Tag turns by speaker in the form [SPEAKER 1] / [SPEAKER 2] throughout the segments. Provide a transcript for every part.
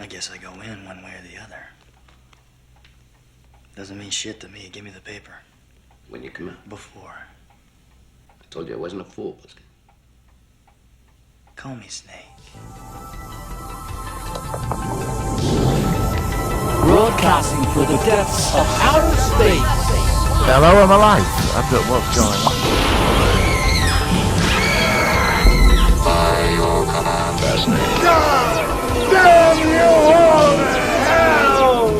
[SPEAKER 1] I guess I go in one way or the other. Doesn't mean shit to me. Give me the paper.
[SPEAKER 2] When you come out?
[SPEAKER 1] Before.
[SPEAKER 2] I told you I wasn't a fool, Busky.
[SPEAKER 1] Call me Snake.
[SPEAKER 3] Broadcasting for the depths of outer space.
[SPEAKER 4] Hello, I'm alive. I've got what's going on.
[SPEAKER 5] By your command, Snake.
[SPEAKER 4] God damn you all to hell!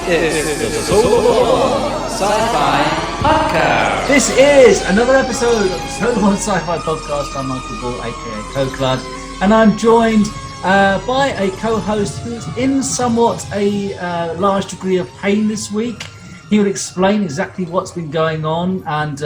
[SPEAKER 3] It's the Solo Sci-Fi Podcast. This is another episode of the Solo Sci-Fi Podcast. I'm Michael Ball, aka Co-Clud, and I'm joined by a co-host who's in somewhat a large degree of pain this week. He will explain exactly what's been going on, and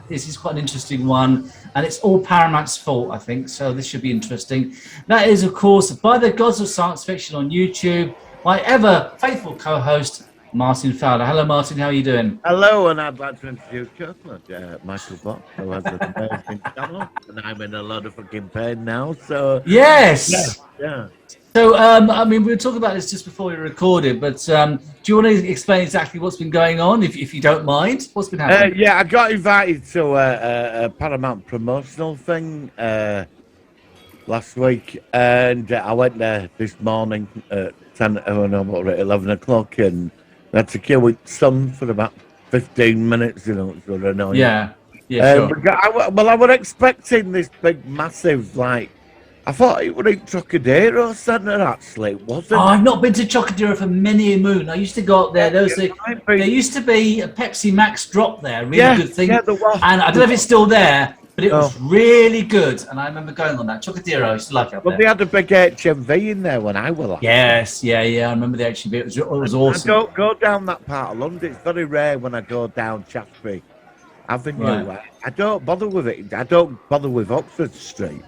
[SPEAKER 3] this is quite an interesting one, and it's all Paramount's fault, I think, so this should be interesting. That is, of course, By the Gods of Science Fiction on YouTube, my ever faithful co-host, Martin Fowler. Hello, Martin, how are you doing?
[SPEAKER 4] Hello, and I'd like to introduce Co-Clud, Michael Bott, who has an amazing channel, and I'm in a lot of fucking pain now, so...
[SPEAKER 3] Yes!
[SPEAKER 4] Yeah.
[SPEAKER 3] So, I mean, we were talking about this just before we recorded, but do you want to explain exactly what's been going on, if you don't mind? What's been happening?
[SPEAKER 4] Yeah, I got invited to a Paramount promotional thing last week, and I went there this morning at 11 o'clock, and we had to queue with some for about 15 minutes, you know, it's sort of annoying.
[SPEAKER 3] Yeah, sure.
[SPEAKER 4] I was expecting this big, massive, like, I thought it would in Trocadero Centre, actually. It wasn't.
[SPEAKER 3] Oh, I've not been to Trocadero for many a moon. I used to go up there. There used to be a Pepsi Max drop there, really good thing.
[SPEAKER 4] Yeah, there was.
[SPEAKER 3] And I don't know if it's still there, but it was really good. And I remember going on that. Trocadero, I used to like it up there.
[SPEAKER 4] Well, they had a big HMV in there when I was there.
[SPEAKER 3] Yes, yeah. I remember the HMV. It was awesome.
[SPEAKER 4] I don't go down that part of London. It's very rare when I go down Shaftesbury Avenue. Right. I don't bother with it. I don't bother with Oxford Street.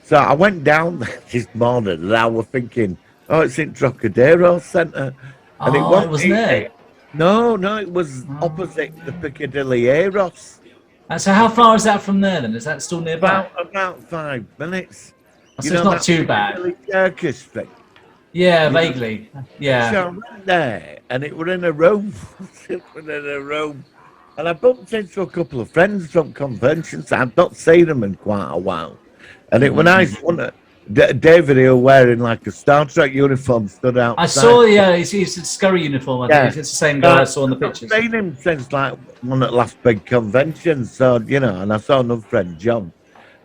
[SPEAKER 4] So I went down there this morning and I was thinking, oh, it's in Trocadero Centre. And it wasn't
[SPEAKER 3] there.
[SPEAKER 4] No, it was opposite the Piccadilly Eros.
[SPEAKER 3] And so how far is that from there then? Is that still nearby?
[SPEAKER 4] About 5 minutes.
[SPEAKER 3] So it's not too bad.
[SPEAKER 4] Turkish thing.
[SPEAKER 3] Yeah, vaguely. Yeah.
[SPEAKER 4] So I went there and it was in a room. And I bumped into a couple of friends from conventions. I've not seen them in quite a while. And it was nice, wasn't it? David here wearing like a Star Trek uniform stood outside.
[SPEAKER 3] I saw, he's a Scurry uniform. I think it's the same guy I saw in the pictures.
[SPEAKER 4] I've seen him since like one of the last big conventions, so, you know, and I saw another friend, John.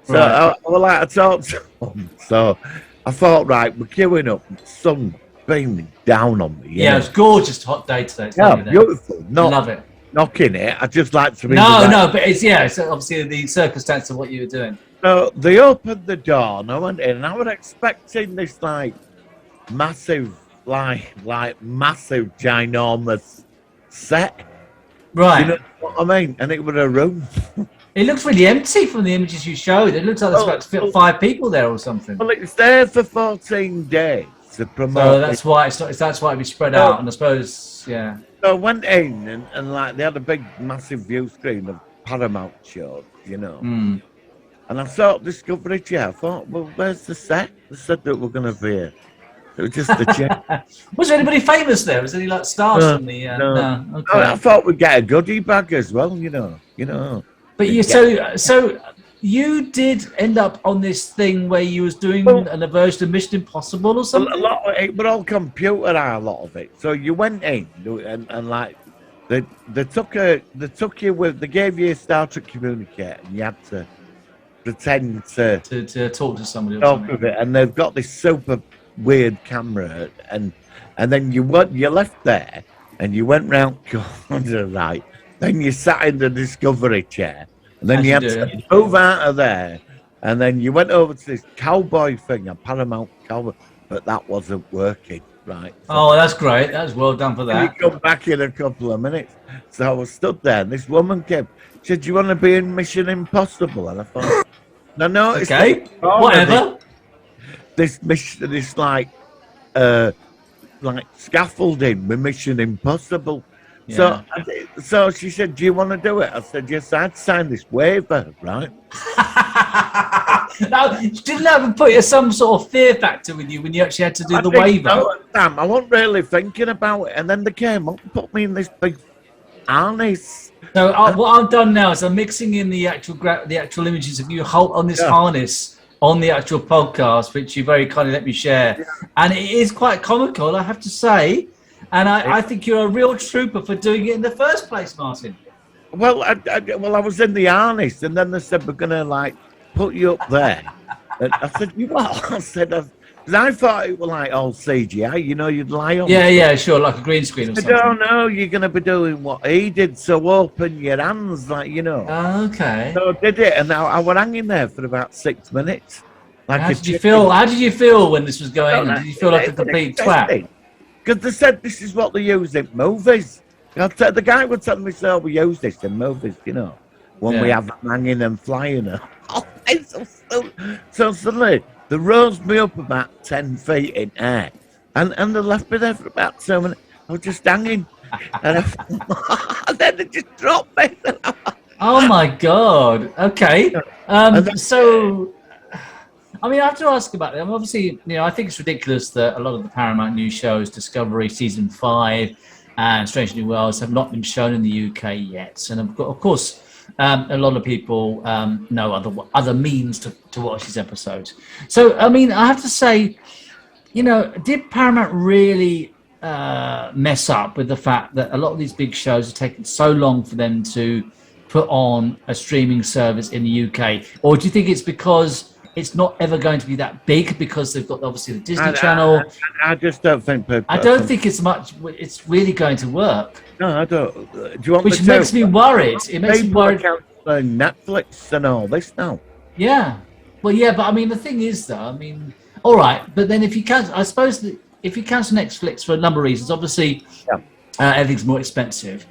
[SPEAKER 4] So I talked to him. So I thought, right, we're queuing up, sun beaming down on me.
[SPEAKER 3] Yeah, it's gorgeous hot day today.
[SPEAKER 4] Yeah, beautiful.
[SPEAKER 3] Love it.
[SPEAKER 4] Knocking it. I just like to be.
[SPEAKER 3] No, but it's obviously the circumstance of what you were doing.
[SPEAKER 4] So they opened the door and I went in and I was expecting this like massive, massive, ginormous set.
[SPEAKER 3] Right.
[SPEAKER 4] You know what I mean? And it was a room.
[SPEAKER 3] It looks really empty from the images you showed. It looks like there's about to fit 5 people there or something.
[SPEAKER 4] Well, it's there for 14 days to promote.
[SPEAKER 3] So that's why that's why it was spread out. And I suppose, yeah.
[SPEAKER 4] So I went in and like they had a big, massive view screen of Paramount shows, you know.
[SPEAKER 3] Mm.
[SPEAKER 4] And I saw Discovery Chair. I thought, well, where's the set? They said that we're going to be here. It was just the chair.
[SPEAKER 3] Was there anybody famous there? Was there any like stars from the?
[SPEAKER 4] No.
[SPEAKER 3] Okay.
[SPEAKER 4] I thought we'd get a goodie bag as well, you know.
[SPEAKER 3] But you so you did end up on this thing where you was doing an version of Mission Impossible or something.
[SPEAKER 4] A lot of it, but all computer, a lot of it. So you went in and like they gave you a Star Trek communicator and you had to pretend to
[SPEAKER 3] talk to somebody or
[SPEAKER 4] talk
[SPEAKER 3] something.
[SPEAKER 4] with it, and they've got this super weird camera, and then you left there and you went round corner right, then you sat in the Discovery chair, and then you had to move out of there, and then you went over to this cowboy thing, a Paramount cowboy, but that wasn't working right.
[SPEAKER 3] So that's great. That's well done for that.
[SPEAKER 4] You come back in a couple of minutes. So I was stood there, and this woman came. She said, "Do you want to be in Mission Impossible?" And I thought, no, it's
[SPEAKER 3] okay, whatever.
[SPEAKER 4] This like scaffolding with Mission Impossible. Yeah. So she said, "Do you want to do it?" I said, "Yes, I'd sign this waiver, right?"
[SPEAKER 3] Now, didn't that put some sort of fear factor with you when you actually had to do the
[SPEAKER 4] think
[SPEAKER 3] waiver?
[SPEAKER 4] so, Sam. I wasn't really thinking about it, and then they came up and put me in this big harness.
[SPEAKER 3] So what I've done now is I'm mixing in the actual images of you on this harness on the actual podcast, which you very kindly let me share, and it is quite comical, I have to say. And I think you're a real trooper for doing it in the first place, Martin.
[SPEAKER 4] Well, I was in the harness, and then they said we're gonna like put you up there. And I said, "You what?" I said, "Because I thought it was like all CGI. You know, you'd lie on."
[SPEAKER 3] Yeah, sure, like a green screen or
[SPEAKER 4] I
[SPEAKER 3] something.
[SPEAKER 4] don't know. You're gonna be doing what he did, so open your hands, like you know.
[SPEAKER 3] Okay.
[SPEAKER 4] So I did it, and I was hanging there for about 6 minutes. Like
[SPEAKER 3] How did you feel? How did you feel when this was going on? Did you feel like a complete twat?
[SPEAKER 4] Because they said this is what they use in movies. The guy would tell me, "So we use this in movies, you know, when we have them hanging and flying." So suddenly they rose me up about 10 feet in air, and they left me there for about 2 minutes. I was just hanging, and then they just dropped me.
[SPEAKER 3] Oh my God. Okay. So, I mean, I have to ask about it. Obviously, I think it's ridiculous that a lot of the Paramount new shows, Discovery Season 5 and Strange New Worlds, have not been shown in the UK yet. And of course, a lot of people know other means to watch these episodes. So, I mean, I have to say, did Paramount really mess up with the fact that a lot of these big shows have taken so long for them to put on a streaming service in the UK? Or do you think it's because it's not ever going to be that big because they've got obviously the Disney Channel?
[SPEAKER 4] I just don't think people.
[SPEAKER 3] I don't think it's really going to work.
[SPEAKER 4] No, I don't. Do you want
[SPEAKER 3] Which makes me worried. It makes me worried.
[SPEAKER 4] Netflix and all this now.
[SPEAKER 3] Yeah. Well, yeah, but I mean, the thing is, though, I mean, all right, but then if you cancel, I suppose that if you cancel Netflix for a number of reasons, obviously everything's more expensive.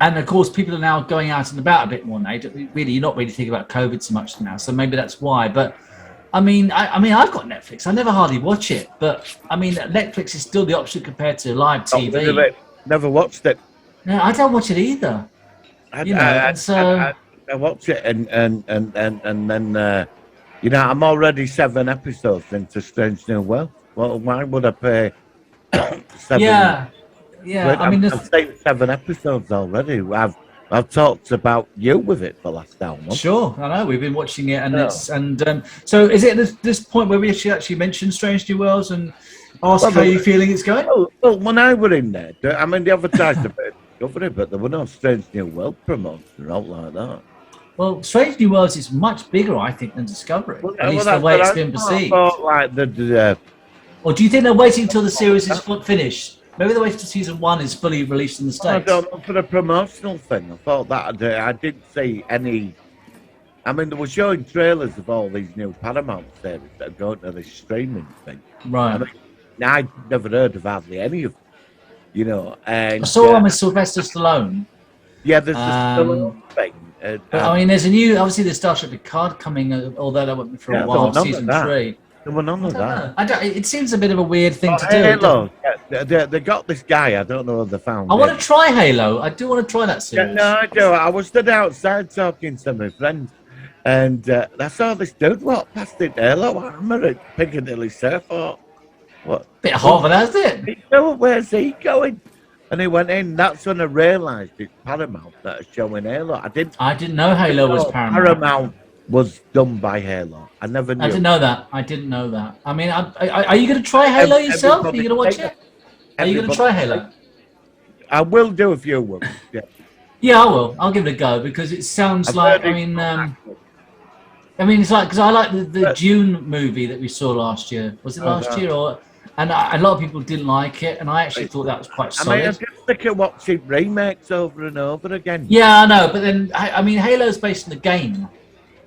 [SPEAKER 3] And of course, people are now going out and about a bit more now. Really, you're not really thinking about COVID so much now, so maybe that's why. But I mean, I've got Netflix. I never hardly watch it, but I mean, Netflix is still the option compared to live TV.
[SPEAKER 4] Never watched it.
[SPEAKER 3] No, I don't watch it either.
[SPEAKER 4] I watch it and then I'm already 7 episodes into Strange New World. Well, why would I pay 7?
[SPEAKER 3] Yeah. I mean,
[SPEAKER 4] I've seen 7 episodes already. I've talked about you with it for the last hour.
[SPEAKER 3] Sure, I know we've been watching it, and so is it at this point where we actually mention Strange New Worlds and ask how you feeling it's going?
[SPEAKER 4] Well, when I were in there, I mean, they advertised a bit of Discovery, but there were no Strange New World promotion out like that.
[SPEAKER 3] Well, Strange New Worlds is much bigger, I think, than Discovery. At least the way it's been perceived. Or do you think they're waiting until the series is finished? Maybe they're waiting until season 1 is fully released in the States.
[SPEAKER 4] I don't know, for the promotional thing. I thought that I didn't see any. I mean, they were showing trailers of all these new Paramount series that are going to this streaming thing.
[SPEAKER 3] Right.
[SPEAKER 4] I mean, I'd never heard of hardly any of them, And
[SPEAKER 3] I saw one with Sylvester Stallone.
[SPEAKER 4] Yeah, there's the Stallone thing.
[SPEAKER 3] But I mean, there's obviously the Star Trek Picard coming, although that went for a while, season 3.
[SPEAKER 4] There were none of that.
[SPEAKER 3] It seems a bit of a weird thing to do.
[SPEAKER 4] Halo. They got this guy. I don't know who they found.
[SPEAKER 3] I want to try Halo. I do want to try that series.
[SPEAKER 4] No, I do. I was stood outside talking to my friends, and I saw this dude walk past in Halo armor at Piccadilly Circle. What?
[SPEAKER 3] Bit hot for that, isn't it?
[SPEAKER 4] Where's he going? And he went in. That's when I realised it's Paramount that are showing Halo. I didn't
[SPEAKER 3] know Halo was Paramount.
[SPEAKER 4] Paramount was done by Halo. I never knew.
[SPEAKER 3] I didn't know that. I mean, are you going to try Halo yourself? Are you going to watch it? Are you going to try Halo?
[SPEAKER 4] I will do if you will. Yeah.
[SPEAKER 3] Yeah, I will. I'll give it a go because it sounds like. I mean, it's like because I like the Dune movie that we saw last year. Was it last year And a lot of people didn't like it, and I actually thought that was quite solid.
[SPEAKER 4] I just sick of watching remakes over and over again.
[SPEAKER 3] Yeah, I know, but then Halo's based on the game.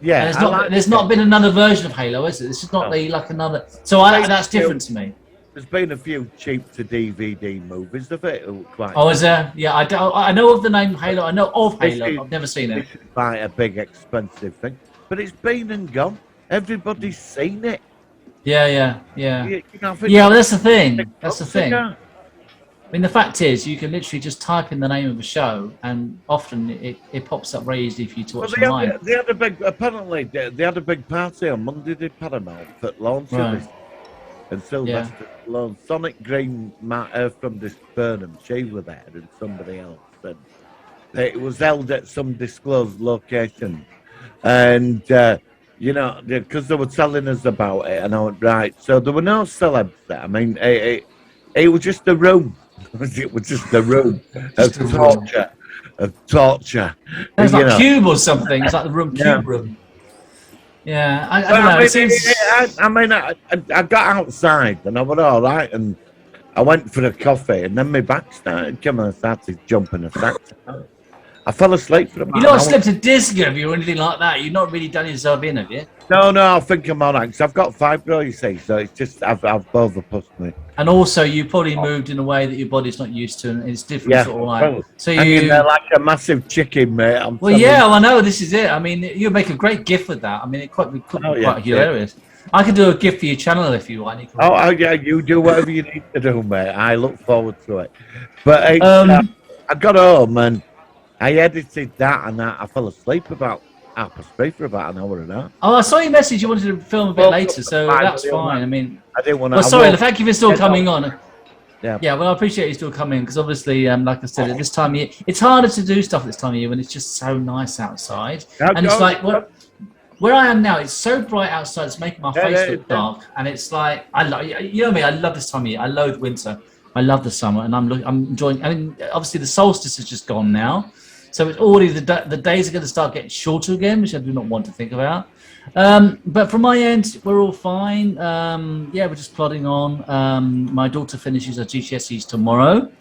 [SPEAKER 4] Yeah,
[SPEAKER 3] there's not been another version of Halo, is it? This is not like another. So that's different to me.
[SPEAKER 4] There's been a few cheap to DVD movies of it.
[SPEAKER 3] Oh, is there? Yeah, I know of the name Halo. I know of Halo. I've never seen it.
[SPEAKER 4] It's quite a big, expensive thing, but it's been and gone. Everybody's seen it.
[SPEAKER 3] Yeah.
[SPEAKER 4] Well,
[SPEAKER 3] that's the thing. mean, the fact is, you can literally just type in the name of a show, and often it pops up very easily for you to
[SPEAKER 4] Well,
[SPEAKER 3] watch online.
[SPEAKER 4] they had a big, apparently, they had a big party on Monday, did Paramount, for launch of
[SPEAKER 3] Right.
[SPEAKER 4] this. And Sylvester Stallone, Sonic Green from this Burnham, she was there, and somebody else. And it was held at some disclosed location. And, you know, because they were telling us about it, and I went, right. So there were no celebs there. I mean, it was just a room. It was just a room of torture. Of torture.
[SPEAKER 3] It's like
[SPEAKER 4] You know.
[SPEAKER 3] Cube or something. It's like the room,
[SPEAKER 4] Yeah.
[SPEAKER 3] Cube room. Yeah, I don't know.
[SPEAKER 4] I
[SPEAKER 3] It seems...
[SPEAKER 4] I got outside and I was all right, and I went for a coffee, and then my back started coming and started jumping and fracturing. I fell asleep for about
[SPEAKER 3] You
[SPEAKER 4] an
[SPEAKER 3] not
[SPEAKER 4] hour.
[SPEAKER 3] slipped a disc, have you, or anything like that? You've not really done yourself in, have you?
[SPEAKER 4] No, I think I'm all right, because I've got fibro, you see, so it's just, I've overpushed me.
[SPEAKER 3] And also, you probably moved in a way that your body's not used to, and it's different.
[SPEAKER 4] Yeah,
[SPEAKER 3] Sort of like.
[SPEAKER 4] well,
[SPEAKER 3] So
[SPEAKER 4] hanging
[SPEAKER 3] you...
[SPEAKER 4] there like a massive chicken, mate. I'm
[SPEAKER 3] Well,
[SPEAKER 4] telling
[SPEAKER 3] yeah,
[SPEAKER 4] you.
[SPEAKER 3] well, I know this is it. I mean, you'd make a great GIF with that. I mean, it could be
[SPEAKER 4] Oh, yeah,
[SPEAKER 3] quite hilarious. I could do a GIF for your channel if you want. You can-
[SPEAKER 4] Oh, yeah, you do whatever you need to do, mate. I look forward to it. But it's, I got home and I edited that, and I fell asleep about 3:30 for about an hour and a half.
[SPEAKER 3] Oh, I saw your message. You wanted to film a bit
[SPEAKER 4] Well,
[SPEAKER 3] later, so
[SPEAKER 4] fine,
[SPEAKER 3] that's
[SPEAKER 4] I didn't
[SPEAKER 3] fine.
[SPEAKER 4] want-
[SPEAKER 3] I mean,
[SPEAKER 4] I didn't want to.
[SPEAKER 3] well, sorry. Thank you for still
[SPEAKER 4] Yeah,
[SPEAKER 3] coming
[SPEAKER 4] no.
[SPEAKER 3] on.
[SPEAKER 4] Yeah.
[SPEAKER 3] Yeah, well, I appreciate you still coming because obviously, like I said, at this time of year, it's harder to do stuff this time of year when it's just so nice outside. And it's like, where I am now, it's so bright outside, it's making my face look dark. And it's like, you know me, I love this time of year. I loathe winter. I love the summer, and I'm enjoying. I mean, obviously the solstice is just gone now, so it's already the days are going to start getting shorter again, which I do not want to think about. But from my end, we're all fine. Yeah, we're just plodding on. My daughter finishes her GCSEs tomorrow,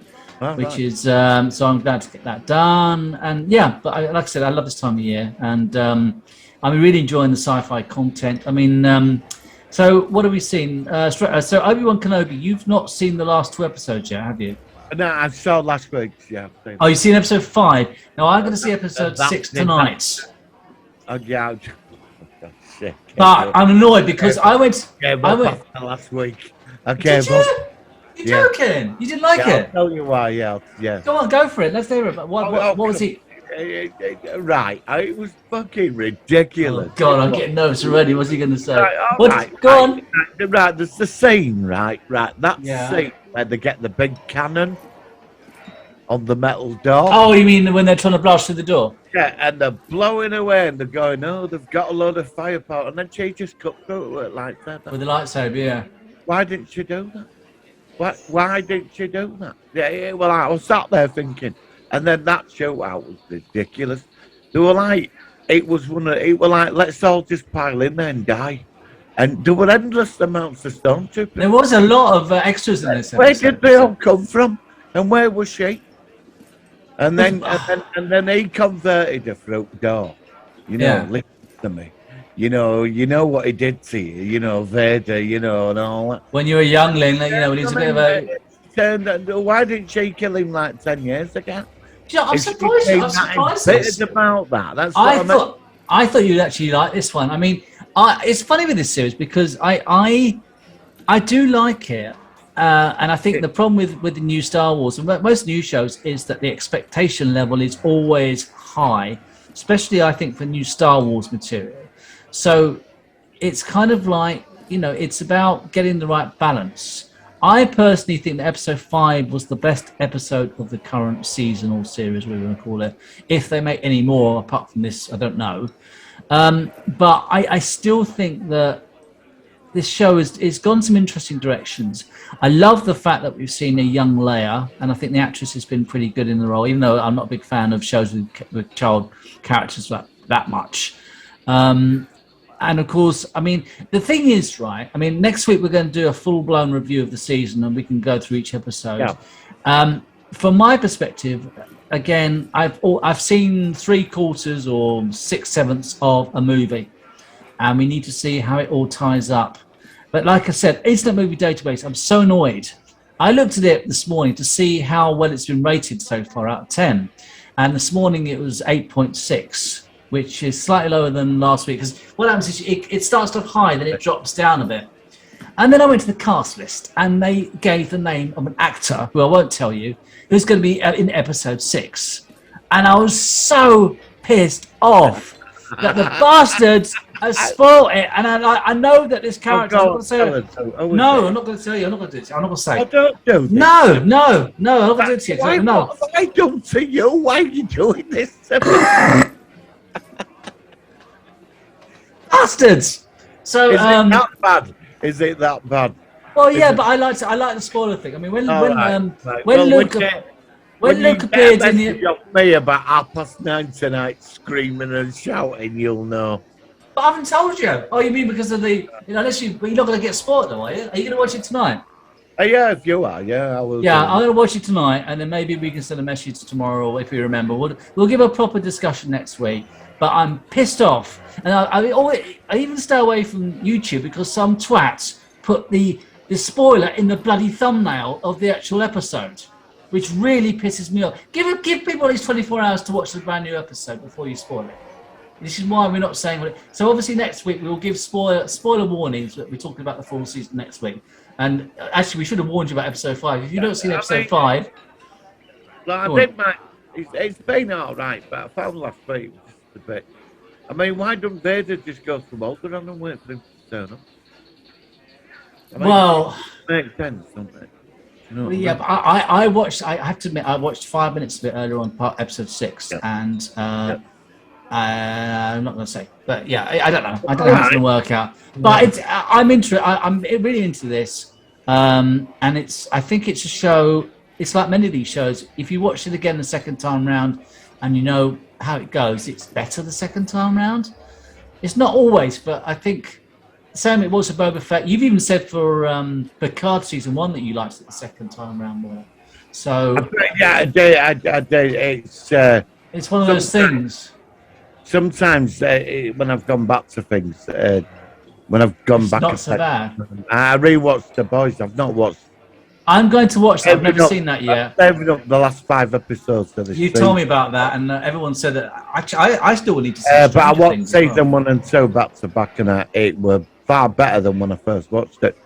[SPEAKER 3] which is so I'm glad to get that done. And yeah, but like I said, I love this time of year, and I'm really enjoying the sci-fi content. I mean, so what have we seen? So Obi-Wan Kenobi, you've not seen the last 2 episodes yet, have you?
[SPEAKER 4] No, I saw last week. Yeah.
[SPEAKER 3] Oh, you've seen episode 5. Now I'm going to see episode 6 tonight.
[SPEAKER 4] Oh, yeah. Shit.
[SPEAKER 3] But I'm annoyed because I went
[SPEAKER 4] Last week. Okay.
[SPEAKER 3] Did you? You're joking? You didn't like
[SPEAKER 4] I'll
[SPEAKER 3] it?
[SPEAKER 4] tell you why. Yeah.
[SPEAKER 3] Go on, go for it. Let's hear it. But what was it?
[SPEAKER 4] Right. It was fucking ridiculous.
[SPEAKER 3] Oh God, I'm getting nervous already. What's he going to say?
[SPEAKER 4] Right,
[SPEAKER 3] Go on.
[SPEAKER 4] Right. There's the scene. Right. That
[SPEAKER 3] Yeah.
[SPEAKER 4] scene where they get the big cannon on the metal door.
[SPEAKER 3] Oh, you mean when they're trying to blast through the door?
[SPEAKER 4] Yeah, and they're blowing away, and they're going, "Oh, they've got a load of firepower," and then she just cut through it like that.
[SPEAKER 3] With the lightsaber, yeah.
[SPEAKER 4] Why didn't she do that? Why didn't she do that? Yeah, well, I was sat there thinking, and then that shootout was ridiculous. They were like, it was like, let's all just pile in there and die. And there were endless amounts of stormtroopers.
[SPEAKER 3] There was a lot of extras in this episode.
[SPEAKER 4] Where did they all come from? And where was she? And then he converted her through the door. You know,
[SPEAKER 3] Yeah.
[SPEAKER 4] listen to me. You know what he did to you. You know, Vader. You know, and all that.
[SPEAKER 3] When you're a youngling, you know, when he's a bit of a...
[SPEAKER 4] Why didn't she kill him like 10 years ago?
[SPEAKER 3] Yeah, I'm
[SPEAKER 4] If she
[SPEAKER 3] surprised.
[SPEAKER 4] became
[SPEAKER 3] I'm
[SPEAKER 4] that
[SPEAKER 3] surprised.
[SPEAKER 4] embittered about that. That's what
[SPEAKER 3] I thought you'd actually like this one. I mean, it's funny with this series because I do like it, and I think the problem with the new Star Wars and most new shows is that the expectation level is always high, especially I think for new Star Wars material. So it's kind of like, you know, it's about getting the right balance. I personally think that episode 5 was the best episode of the current season or series, we're going to call it. If they make any more apart from this, I don't know. But I still think that this show is gone some interesting directions. I love the fact that we've seen a young Leia, and I think the actress has been pretty good in the role, even though I'm not a big fan of shows with child characters that much. And of course, I mean, the thing is, right, I mean, next week we're going to do a full-blown review of the season and we can go through each episode. Yeah. From my perspective, again, I've seen 3/4 or 6/7 of a movie, and we need to see how it all ties up. But like I said, Internet Movie Database, I'm so annoyed. I looked at it this morning to see how well it's been rated so far out of 10, and this morning it was 8.6. Which is slightly lower than last week. Because what happens is it starts off high, then it drops down a bit. And then I went to the cast list, and they gave the name of an actor who I won't tell you, who's going to be in episode 6. And I was so pissed off that the bastards have spoiled it. And I know that this character. I'm not going to say no, I'm not going to tell you. I'm not going to do it. I'm not going to say.
[SPEAKER 4] I don't do this.
[SPEAKER 3] No, I'm not going to do it to you.
[SPEAKER 4] Why,
[SPEAKER 3] No.
[SPEAKER 4] what have I done to you? Why are you doing this to me?
[SPEAKER 3] Bastards. So
[SPEAKER 4] Is it that bad? Is it that bad?
[SPEAKER 3] well, yeah, but I like the spoiler thing. I mean, when
[SPEAKER 4] Right.
[SPEAKER 3] when
[SPEAKER 4] Well,
[SPEAKER 3] Luke
[SPEAKER 4] when
[SPEAKER 3] Luke
[SPEAKER 4] you
[SPEAKER 3] appeared
[SPEAKER 4] get a
[SPEAKER 3] in the.
[SPEAKER 4] message off me about 9:30 tonight, screaming and shouting, you'll know.
[SPEAKER 3] But I haven't told you. Oh, you mean because of the? Unless you're not going to get spoiled, though, are you? Are you going to watch it tonight?
[SPEAKER 4] Yeah, if you are, yeah, I will.
[SPEAKER 3] Yeah, I'm going to watch it tonight, and then maybe we can send a message tomorrow if we remember. We'll give a proper discussion next week. But I'm pissed off, and I even stay away from YouTube because some twats put the spoiler in the bloody thumbnail of the actual episode, which really pisses me off. Give people at least 24 hours to watch the brand new episode before you spoil it. This is why we're not saying what it. So obviously next week we'll give spoiler warnings. We're talking about the full season next week. And actually, we should have warned you about episode 5. If you don't see episode 5,
[SPEAKER 4] I think it's been all right, but I found last week just a bit. I mean, why don't Vader just go from Alderaan and wait for him to turn up? I mean,
[SPEAKER 3] well,
[SPEAKER 4] it makes sense, doesn't it? You know what I
[SPEAKER 3] yeah.
[SPEAKER 4] mean?
[SPEAKER 3] But I watched. I have to admit, I watched 5 minutes of it earlier on, episode 6, and I'm not going to say, but yeah, I don't know. I don't know how it's going to work out. But I'm really into this, and I think it's a show. It's like many of these shows. If you watch it again the second time round, and you know how it goes, it's better the second time round. It's not always, but I think Sam, it was for Boba Fett. You've even said for Picard season 1 that you liked it the second time round more. So
[SPEAKER 4] yeah, I did.
[SPEAKER 3] It's one of those things.
[SPEAKER 4] Sometimes when I've gone back to things, when I've gone
[SPEAKER 3] It's
[SPEAKER 4] back,
[SPEAKER 3] not so bad.
[SPEAKER 4] I rewatched The Boys. I've not watched.
[SPEAKER 3] I'm going to watch that. I've never seen that yet.
[SPEAKER 4] I've saved up the last 5 episodes of this.
[SPEAKER 3] You told me about that, and everyone said that. Actually, I still need to see.
[SPEAKER 4] But I
[SPEAKER 3] Stranger
[SPEAKER 4] watched
[SPEAKER 3] Things as
[SPEAKER 4] season 1 and 2 back to back, and it were far better than when I first watched it.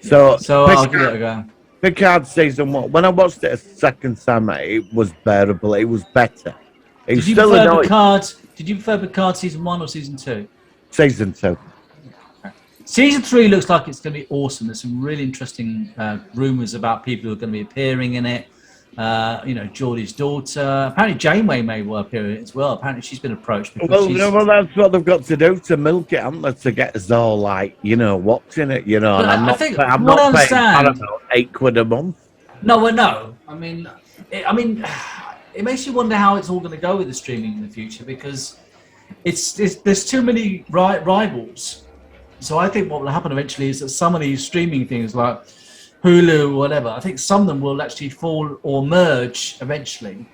[SPEAKER 4] So
[SPEAKER 3] I'll give it a go.
[SPEAKER 4] Picard season 1. When I watched it a second time, it was bearable. It was better. It was
[SPEAKER 3] Did you prefer Picard season 1 or season 2?
[SPEAKER 4] Season 2.
[SPEAKER 3] Season 3 looks like it's going to be awesome. There's some really interesting rumours about people who are going to be appearing in it. Geordie's daughter. Apparently Janeway may well appear in it as well. Apparently she's been approached.
[SPEAKER 4] Well, that's what they've got to do to milk it, haven't they? To get us all watching it, And I'm not paying Paramount £8 a month.
[SPEAKER 3] No. I mean, it makes you wonder how it's all going to go with the streaming in the future because there's too many rivals. So I think what will happen eventually is that some of these streaming things like Hulu or whatever, I think some of them will actually fall or merge eventually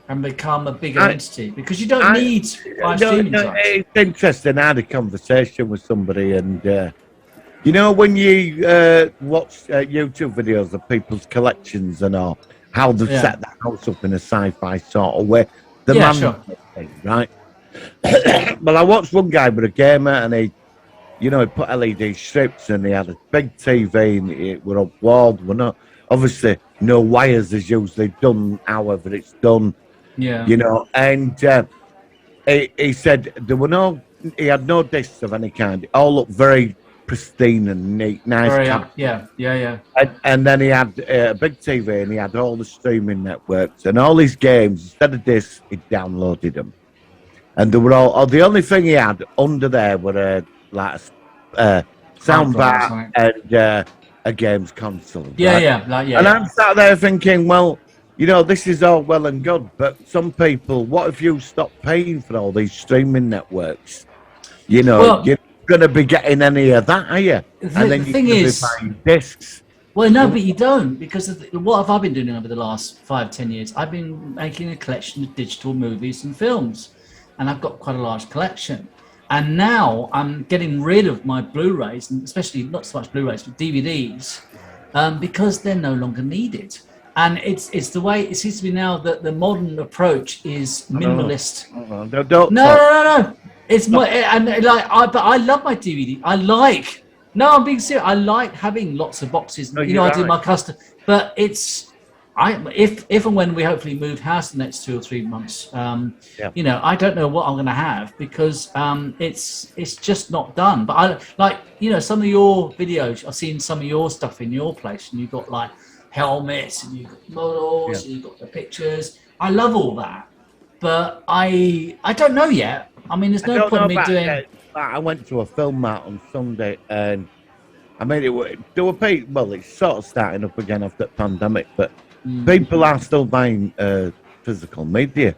[SPEAKER 3] and become a bigger entity because you don't need 5 streaming sites.
[SPEAKER 4] It's interesting. I had a conversation with somebody and, when you watch YouTube videos of people's collections and all, how they've set the house up in a sci-fi sort of way. Thing, right? Well, I watched one guy with a gamer and he put LED strips and he had a big TV and it were up walled. Obviously no wires is usually done, however it's done.
[SPEAKER 3] Yeah.
[SPEAKER 4] And he said he had no discs of any kind. It all looked very pristine and neat, nice.
[SPEAKER 3] Yeah.
[SPEAKER 4] And then he had a big TV and he had all the streaming networks and all his games. Instead of discs, he downloaded them. And they were the only thing he had under there were a soundbar and a games console. And I'm sat there thinking, well, this is all well and good, but some people, what if you stop paying for all these streaming networks? You're going to be getting any of that, are you? And then you're going to be buying discs.
[SPEAKER 3] Well, no, but you don't, because what have I been doing over the last 5-10 years? I've been making a collection of digital movies and films, and I've got quite a large collection. And now I'm getting rid of my Blu-rays, and especially not so much Blu-rays, but DVDs, because they're no longer needed. And it's the way it seems to be now that the modern approach is minimalist.
[SPEAKER 4] No.
[SPEAKER 3] It's more, but I love my DVD. I like No, I'm being serious. I like having lots of boxes.
[SPEAKER 4] Oh,
[SPEAKER 3] You know, I
[SPEAKER 4] you're
[SPEAKER 3] do
[SPEAKER 4] right.
[SPEAKER 3] my custom, but if and when we hopefully move house in the next 2 or 3 months,
[SPEAKER 4] Yeah.
[SPEAKER 3] you know, I don't know what I'm going to have because it's just not done. But I like, you know, some of your videos. I've seen some of your stuff in your place, and you've got like helmets, and you've got
[SPEAKER 4] Yeah.
[SPEAKER 3] models, and you've got the pictures. I love all that, but I don't know yet. I mean, there's
[SPEAKER 4] I
[SPEAKER 3] no
[SPEAKER 4] don't
[SPEAKER 3] point
[SPEAKER 4] know
[SPEAKER 3] in me
[SPEAKER 4] about
[SPEAKER 3] doing.
[SPEAKER 4] I went to a film mart on Sunday, and I mean, there were people. Well, it's sort of starting up again after the pandemic, but people are still buying physical media.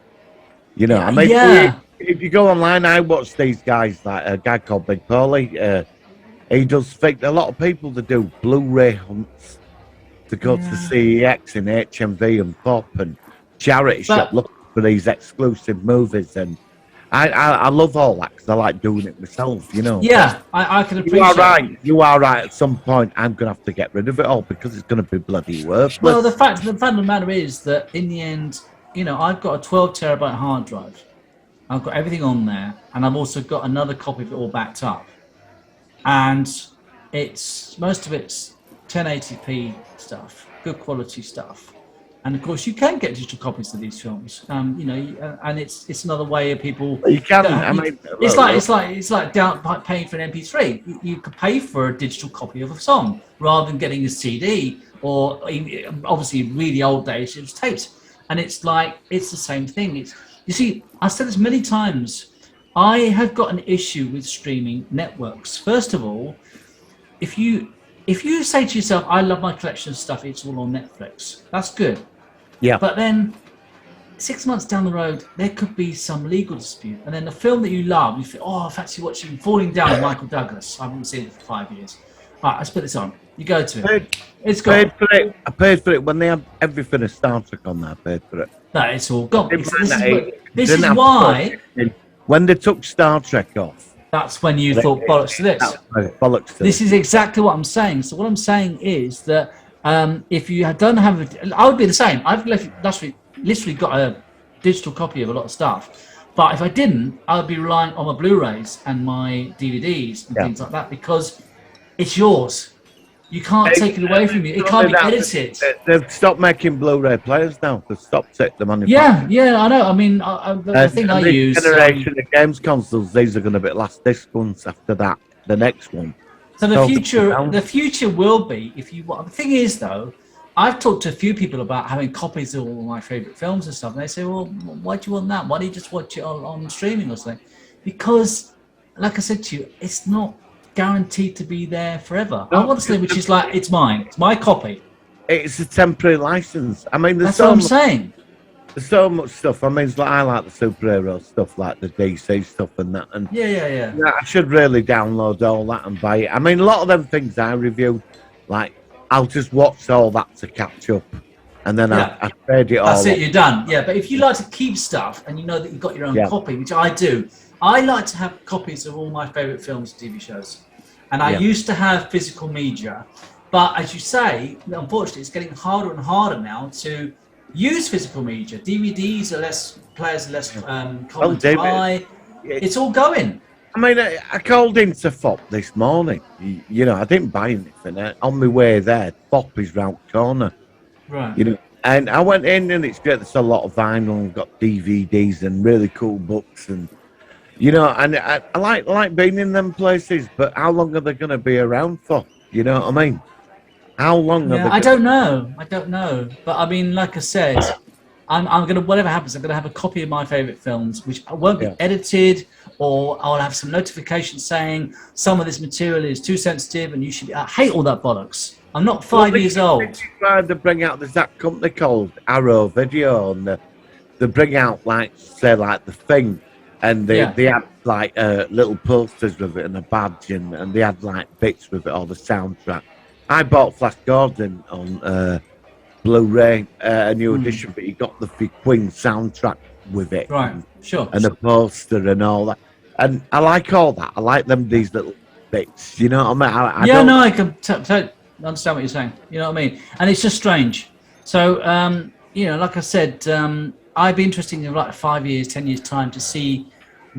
[SPEAKER 4] You know,
[SPEAKER 3] Yeah,
[SPEAKER 4] I mean,
[SPEAKER 3] yeah.
[SPEAKER 4] if you go online, I watch these guys like a guy called Big Paulie. He does fake. A lot of people that do Blu-ray hunts to go to
[SPEAKER 3] Yeah.
[SPEAKER 4] CEX and HMV and Pop and charity shop
[SPEAKER 3] But
[SPEAKER 4] looking for these exclusive movies, and I love all that because I like doing it myself. You know, but
[SPEAKER 3] yeah, I can
[SPEAKER 4] you are
[SPEAKER 3] appreciate.
[SPEAKER 4] right. You are right. At some point, I'm gonna have to get rid of it all because it's gonna be bloody
[SPEAKER 3] Well,
[SPEAKER 4] worthless.
[SPEAKER 3] the fact of the matter is that in the end, you know, I've got a 12 terabyte hard drive. I've got everything on there, and I've also got another copy of it all backed up. And it's most of it's 1080p stuff, good quality stuff. And of course, you can get digital copies of these films. You know, and it's another way of people.
[SPEAKER 4] You can. I mean,
[SPEAKER 3] It's like down paying for an MP3. You could pay for a digital copy of a song rather than getting a CD or obviously really old days it was tapes. And it's like it's the same thing. It's you see, I've said this many times. I have got an issue with streaming networks. First of all, if you say to yourself, "I love my collection of stuff," it's all on Netflix. That's good.
[SPEAKER 4] yeah.
[SPEAKER 3] But then 6 months down the road, there could be some legal dispute, and then the film that you love, you think, "Oh, I fancy watching Falling Down" with Michael Douglas. I haven't seen it for 5 years. All right, let's put this on. You go to it.
[SPEAKER 4] Paid,
[SPEAKER 3] It's gone.
[SPEAKER 4] paid for it. I paid for it when they had everything of Star Trek on there. I paid for it.
[SPEAKER 3] No, it's all gone.
[SPEAKER 4] Didn't mind that
[SPEAKER 3] This
[SPEAKER 4] didn't
[SPEAKER 3] is
[SPEAKER 4] have
[SPEAKER 3] why.
[SPEAKER 4] to- When they took Star Trek off,
[SPEAKER 3] That's when you thought bollocks to this.
[SPEAKER 4] bollocks to
[SPEAKER 3] This is exactly what I'm saying. So what I'm saying is that if you don't have, I would be the same. I've literally got a digital copy of a lot of stuff, but if I didn't, I would be relying on my Blu-rays and my DVDs and
[SPEAKER 4] Yeah.
[SPEAKER 3] things like that because it's yours. You can't take it away from you. It can't be edited.
[SPEAKER 4] They've stopped making Blu-ray players now. They've stopped it. The manufacturer.
[SPEAKER 3] Yeah, I know. I mean, the thing I
[SPEAKER 4] this
[SPEAKER 3] use.
[SPEAKER 4] generation of games consoles, these are going to be last this ones after that. The next one.
[SPEAKER 3] So
[SPEAKER 4] So
[SPEAKER 3] the future will be if you want. The thing is, though, I've talked to a few people about having copies of all my favorite films and stuff, and they say, "Well, why do you want that? Why don't you just watch it on streaming or something?" Because, like I said to you, it's not guaranteed to be there forever. I
[SPEAKER 4] No,
[SPEAKER 3] want something which is like it's mine, it's my copy.
[SPEAKER 4] It's a temporary license. I mean,
[SPEAKER 3] That's what I'm saying.
[SPEAKER 4] there's so much stuff. I mean, it's like I like the superhero stuff, like the DC stuff and that. And
[SPEAKER 3] Yeah.
[SPEAKER 4] yeah, I should really download all that and buy it. I mean, a lot of them things I reviewed, like I'll just watch all that to catch up, and then
[SPEAKER 3] Yeah.
[SPEAKER 4] I trade it all.
[SPEAKER 3] That's it,
[SPEAKER 4] up.
[SPEAKER 3] you're done. Yeah, but if you like to keep stuff and you know that you've got your own
[SPEAKER 4] Yeah.
[SPEAKER 3] copy, which I do, I like to have copies of all my favorite films and TV shows. And I
[SPEAKER 4] Yeah.
[SPEAKER 3] used to have physical media, but as you say, unfortunately, it's getting harder and harder now to use physical media. DVDs are less, players are less common to
[SPEAKER 4] David,
[SPEAKER 3] buy. It's all going.
[SPEAKER 4] I mean, I called into FOP this morning. You know, I didn't buy anything. On my way there, FOP is round the corner.
[SPEAKER 3] Right.
[SPEAKER 4] You know, and I went in and it's great. There's a lot of vinyl and got DVDs and really cool books and you know, and I like being in them places. But how long are they going to be around for? You know what I mean? How long?
[SPEAKER 3] Yeah,
[SPEAKER 4] are they
[SPEAKER 3] I don't know. But I mean, like I said, I'm gonna whatever happens, I'm gonna have a copy of my favorite films, which won't be
[SPEAKER 4] Yeah.
[SPEAKER 3] edited, or I'll have some notification saying some of this material is too sensitive, and you should. I hate all that bollocks. I'm not 5 years old.
[SPEAKER 4] This is why they bring out. There's that company called Arrow Video, and they bring out like say like The Thing, and they had like little posters with it and a badge, and they had like bits with it or the soundtrack. I bought Flash Gordon on Blu-ray, a new edition, but you got the Queen soundtrack with it,
[SPEAKER 3] Right, sure.
[SPEAKER 4] and a poster and all that. And I like all that. I like these little bits. You know what I mean?
[SPEAKER 3] Yeah, no, I can understand what you're saying. You know what I mean? And it's just strange. So, you know, like I said, I'd be interested in like 5 years, 10 years time to see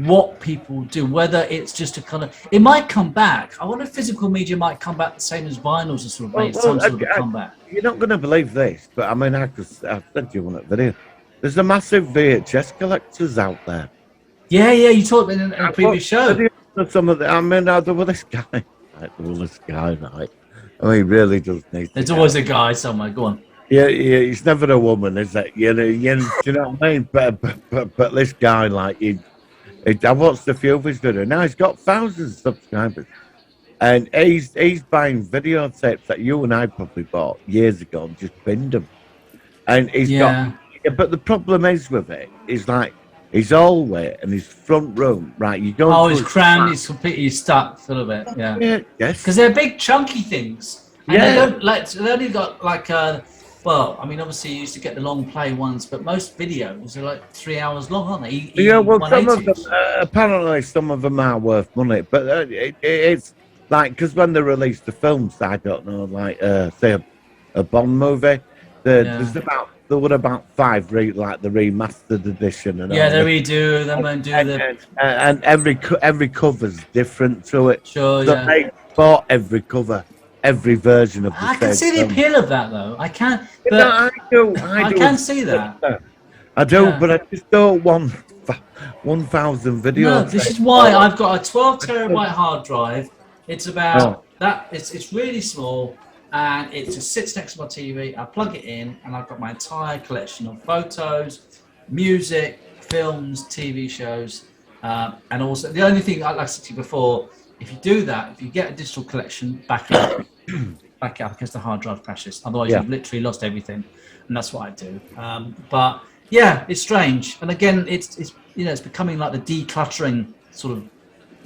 [SPEAKER 3] what people do, whether it's just a kind of, it might come back. I wonder if physical media might come back the same as vinyls has sort of made some sort of a comeback.
[SPEAKER 4] You're not going to believe this, but I mean, I sent you one video. There's a massive VHS collectors out there.
[SPEAKER 3] Yeah, you talked in a previous show.
[SPEAKER 4] Some of the, I mean, there was this guy, right? I mean, he really does need.
[SPEAKER 3] There's always a guy somewhere. Go on.
[SPEAKER 4] Yeah, he's never a woman, is it? You know, do you know what I mean? But this guy, like, I watched a few of his videos. Now he's got thousands of subscribers, and he's buying videotapes that you and I probably bought years ago and just binned them. And he's got, but the problem is with it is like his hallway and his front room, right? You go.
[SPEAKER 3] Oh, he's crammed. He's completely stuck full of it. Yeah.
[SPEAKER 4] Yes.
[SPEAKER 3] Because they're big, chunky things. And they don't like. They only got like well, I mean, obviously you used to get the long play ones, but most videos are like 3 hours long, aren't they?
[SPEAKER 4] Yeah, well, some of them, apparently some of them are worth money, but it's like, because when they release the films, I don't know, like, say a Bond movie, there were about 5, like the remastered edition. And
[SPEAKER 3] they redo them and do
[SPEAKER 4] and every cover's different to it.
[SPEAKER 3] Sure,
[SPEAKER 4] so they bought every cover. Every version of the
[SPEAKER 3] I can see the appeal of that, though. I can. But
[SPEAKER 4] no, I do.
[SPEAKER 3] I can see that.
[SPEAKER 4] I do, but I just don't want 1,000 videos.
[SPEAKER 3] No, this is why I've got a 12 terabyte hard drive. It's about that. It's really small, and it just sits next to my TV. I plug it in, and I've got my entire collection of photos, music, films, TV shows, and also the only thing, like I said to you before. If you do that, if you get a digital collection, back it up because the hard drive crashes. Otherwise, you've literally lost everything, and that's what I do. But yeah, it's strange, and again, it's it's becoming like the decluttering sort of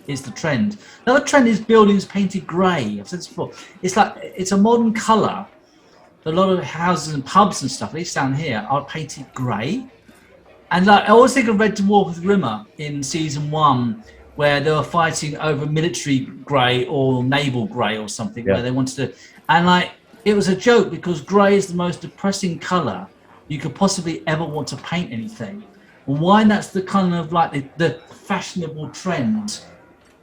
[SPEAKER 3] is the trend. Another trend is buildings painted grey. I've said this before. It's like it's a modern colour. A lot of houses and pubs and stuff, at least down here, are painted grey. And like I always think of Red Dwarf with Rimmer in season 1. Where they were fighting over military grey or naval grey or something, where they wanted to, and like it was a joke because grey is the most depressing colour you could possibly ever want to paint anything. Why that's the kind of like the fashionable trend.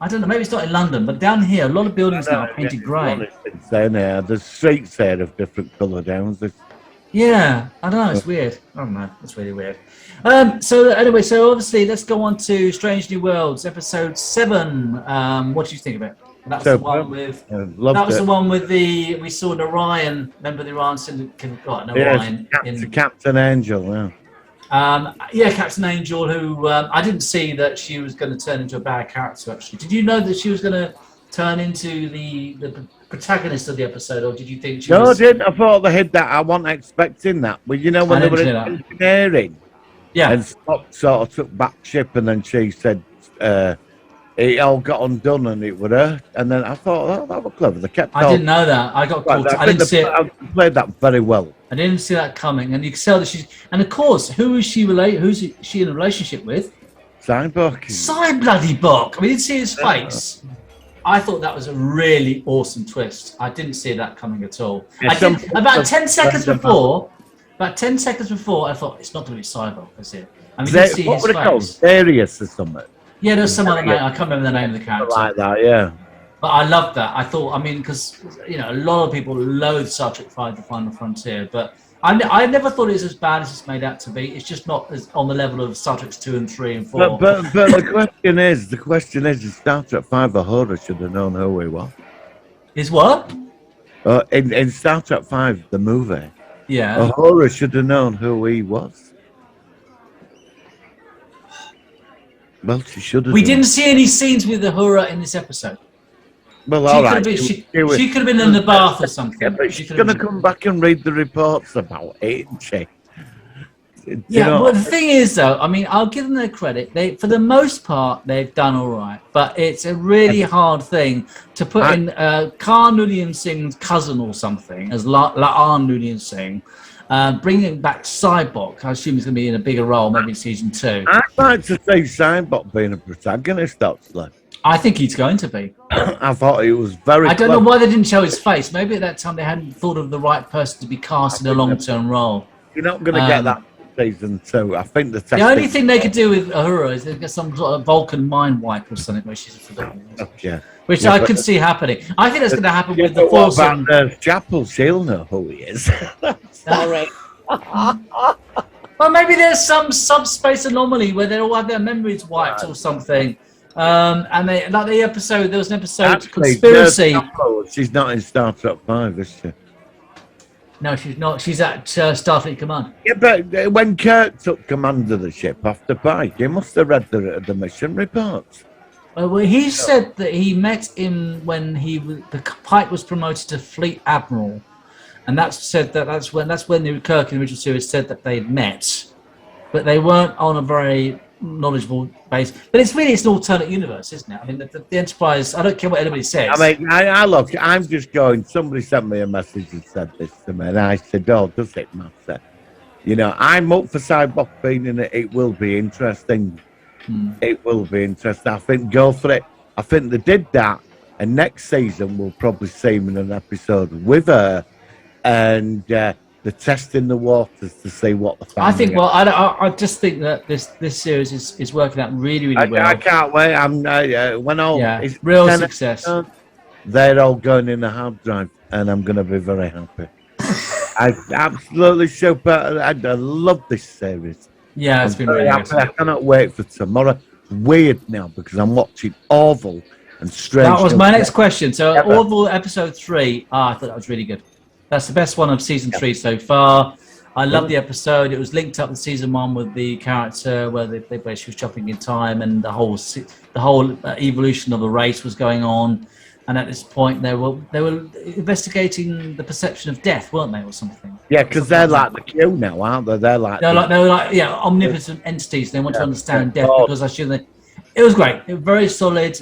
[SPEAKER 3] I don't know, maybe it's not in London, but down here a lot of buildings now are painted grey.
[SPEAKER 4] The streets there of different colour houses.
[SPEAKER 3] Yeah, I don't know, it's weird. I don't know, it's really weird. So anyway, so obviously let's go on to Strange New Worlds, episode 7. What do you think of it? That was the one with the one with we saw Orion. Remember the Orion Syndicate got Orion
[SPEAKER 4] Captain Angel,
[SPEAKER 3] Captain Angel, who I didn't see that she was going to turn into a bad character actually. Did you know that she was going to turn into the protagonist of the episode, or did you think she was...
[SPEAKER 4] I didn't. I thought they had that. I wasn't expecting that. But you know, when they were in engineering, and Spock sort of took back ship, and then she said it all got undone and it would hurt. And then I thought, that was clever. They kept.
[SPEAKER 3] I didn't know that. I got caught. I didn't see it.
[SPEAKER 4] I played that very well.
[SPEAKER 3] I didn't see that coming, and you can tell that she's. And of course, who is she related? Who's she in a relationship with?
[SPEAKER 4] Cyborg.
[SPEAKER 3] Cyborg. I mean, you didn't see his face. I thought that was a really awesome twist. I didn't see that coming at all. About 10 seconds before, I thought it's not going to be Cyborg, is it? I mean, you see his face.
[SPEAKER 4] Darius or something.
[SPEAKER 3] Yeah, there's some other name. I can't remember the name of the character.
[SPEAKER 4] Like that, yeah.
[SPEAKER 3] But I loved that. I thought, I mean, because a lot of people loathe Star Trek V: The Final Frontier, but I never thought it was as bad as it's made out to be. It's just not as on the level of Star Trek 2 and 3 and 4.
[SPEAKER 4] But the question is, Star Trek V, Uhura should have known who he was.
[SPEAKER 3] Is what?
[SPEAKER 4] In Star Trek V, the movie,
[SPEAKER 3] yeah,
[SPEAKER 4] Uhura should have known who he was. Well, she should have.
[SPEAKER 3] We didn't see any scenes with Uhura in this episode.
[SPEAKER 4] Well, all right.
[SPEAKER 3] She could have been in the bath or something.
[SPEAKER 4] Yeah, but she's going to come back and read the reports about it, isn't she?
[SPEAKER 3] Well, the thing is, though, I mean, I'll give them their credit. For the most part, they've done all right. But it's a really hard thing to put in Khan Noonien Singh's cousin or something as La'an Noonien Singh. Bringing back Cyborg, I assume he's going to be in a bigger role, maybe in season 2.
[SPEAKER 4] I'd like to see Cyborg being a protagonist, actually.
[SPEAKER 3] I think he's going to be.
[SPEAKER 4] I thought he was very.
[SPEAKER 3] I don't know why they didn't show his face. Maybe at that time they hadn't thought of the right person to be cast in a long-term role.
[SPEAKER 4] You're not going to get that season 2. I think the
[SPEAKER 3] The only thing they could do with Uhura is they get some sort of Vulcan mind wipe or something where she's forgotten.
[SPEAKER 4] Yeah.
[SPEAKER 3] Which
[SPEAKER 4] Yeah,
[SPEAKER 3] I
[SPEAKER 4] but-
[SPEAKER 3] could see happening. I think that's going to happen
[SPEAKER 4] Yeah,
[SPEAKER 3] with the
[SPEAKER 4] but what
[SPEAKER 3] Force.
[SPEAKER 4] about Nurse Chapel? She'll know who he is. Sorry.
[SPEAKER 3] Well, maybe there's some subspace anomaly where they all have their memories wiped or something. And they like the episode. There was an episode
[SPEAKER 4] Actually,
[SPEAKER 3] conspiracy.
[SPEAKER 4] Nurse Chapel, she's not in Star Trek 5, is she?
[SPEAKER 3] No, she's not. She's at Starfleet Command.
[SPEAKER 4] Yeah, but when Kirk took command of the ship after Pike, you must have read the mission reports.
[SPEAKER 3] Well, he said that he met him when Pike was promoted to Fleet Admiral, and that's when the Kirk in the original series said that they'd met, but they weren't on a very knowledgeable base. But it's an alternate universe, isn't it? I mean, the Enterprise. I don't care what anybody says.
[SPEAKER 4] I mean, I'm just going. Somebody sent me a message and said this to me, and I said, "Oh, does it matter?" You know, I'm up for Cyborg being in it. It will be interesting. It will be interesting. I think go for it. I think they did that, and next season we'll probably see him in an episode with her, and they're testing the waters to see what the family.
[SPEAKER 3] I think. Well, I just think that this series is working out really well.
[SPEAKER 4] I can't wait. I'm when all it's
[SPEAKER 3] real
[SPEAKER 4] 10
[SPEAKER 3] success.
[SPEAKER 4] episodes, they're all going in the hard drive, and I'm going to be very happy. I absolutely super. I love this series.
[SPEAKER 3] Yeah, it's been
[SPEAKER 4] very
[SPEAKER 3] really
[SPEAKER 4] happy.
[SPEAKER 3] good.
[SPEAKER 4] I cannot wait for tomorrow. Weird now because I'm watching Orville and Strange.
[SPEAKER 3] That was my next question. So,
[SPEAKER 4] Ever.
[SPEAKER 3] Orville episode 3. I thought that was really good. That's the best one of season 3 so far. I love the episode. It was linked up with season 1 with the character where she was jumping in time, and the whole evolution of the race was going on. And at this point, they were investigating the perception of death, weren't they, or something?
[SPEAKER 4] Yeah, because they're like the Q now, aren't they? They're like
[SPEAKER 3] omnipotent entities. They want to understand death because it was great. It was very solid.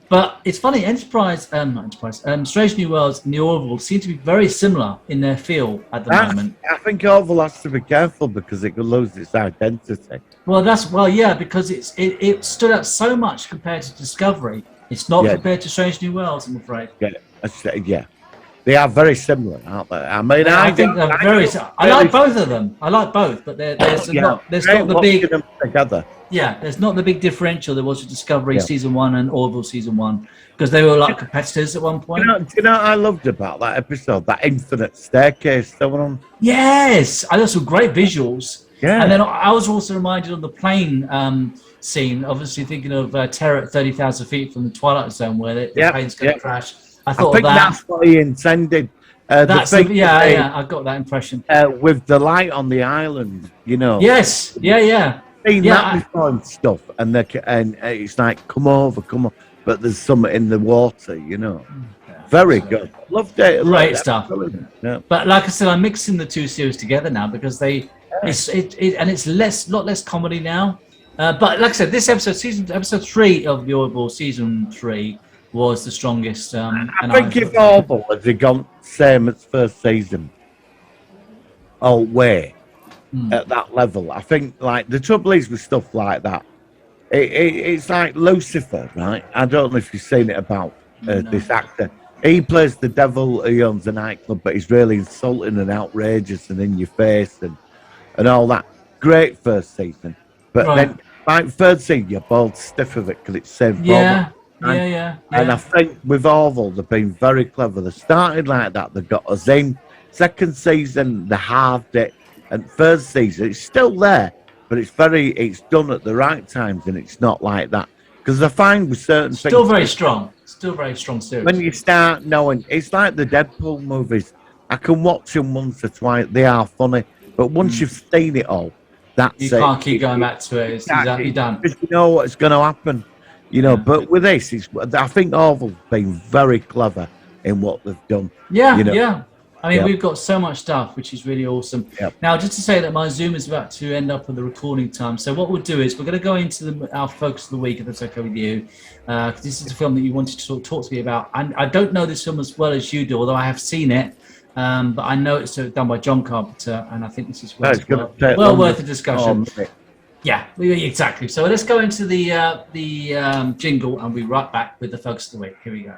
[SPEAKER 3] But it's funny, Strange New Worlds and the Orville seem to be very similar in their feel at the moment.
[SPEAKER 4] I think Orville has to be careful because it could lose its identity.
[SPEAKER 3] Well, because it stood out so much compared to Discovery. It's not compared to Strange New Worlds, I'm afraid.
[SPEAKER 4] Yeah. They are very similar, aren't they? I mean, I
[SPEAKER 3] think they're very. I like both of them. I like both, but there's not the big.
[SPEAKER 4] Them together.
[SPEAKER 3] Yeah, there's not the big differential there was with Discovery season 1 and Orville season 1 because they were like competitors at one point.
[SPEAKER 4] Do you know what I loved about that episode? That infinite staircase they were on.
[SPEAKER 3] Yes, I got some great visuals.
[SPEAKER 4] Yeah,
[SPEAKER 3] and then I was also reminded of the plane scene. Obviously, thinking of Terror at 30,000 feet from the Twilight Zone, where the plane's going to crash. I think
[SPEAKER 4] that's what he intended. I got
[SPEAKER 3] that impression.
[SPEAKER 4] With the light on the island, you know.
[SPEAKER 3] Yes, yeah.
[SPEAKER 4] Seen that before and stuff, and it's like, come on, but there's some in the water, you know. Very good. Loved it.
[SPEAKER 3] Great stuff.
[SPEAKER 4] Yeah.
[SPEAKER 3] But like I said, I'm mixing the two series together now because it's lot less comedy now. But like I said, this episode 3 of the Orville season 3 was the strongest.
[SPEAKER 4] I think if Orville had gone same as first season, at that level, I think like the trouble is with stuff like that, it's like Lucifer, right? I don't know if you've seen it about this actor. He plays the devil who owns a nightclub, but he's really insulting and outrageous and in your face and all that. Great first season, but then like third season, you're both stiff of it because it's same format.
[SPEAKER 3] Yeah.
[SPEAKER 4] And I think with Orville, they've been very clever. They started like that. They got us in. Second season, they halved it. And third season, it's still there, but it's done at the right times, and it's not like that. Because I find with certain things...
[SPEAKER 3] Still very strong series.
[SPEAKER 4] When you start knowing, it's like the Deadpool movies. I can watch them once or twice. They are funny. But once you've seen it all, that's it.
[SPEAKER 3] You can't keep going back to it. It's exactly done.
[SPEAKER 4] Because you know what's going to happen. You know, but with this, I think Orville's been very clever in what they've done.
[SPEAKER 3] Yeah. I mean, we've got so much stuff, which is really awesome.
[SPEAKER 4] Yep.
[SPEAKER 3] Now, just to say that my Zoom is about to end up with the recording time. So what we'll do is we're going to go into our focus of the week, if that's okay with you. Because this is a film that you wanted to talk to me about. And I don't know this film as well as you do, although I have seen it. But I know it's done by John Carpenter, and I think this is well worth a discussion. Yeah, exactly. So let's go into the jingle, and we'll be right back with the focus of the week. Here we go.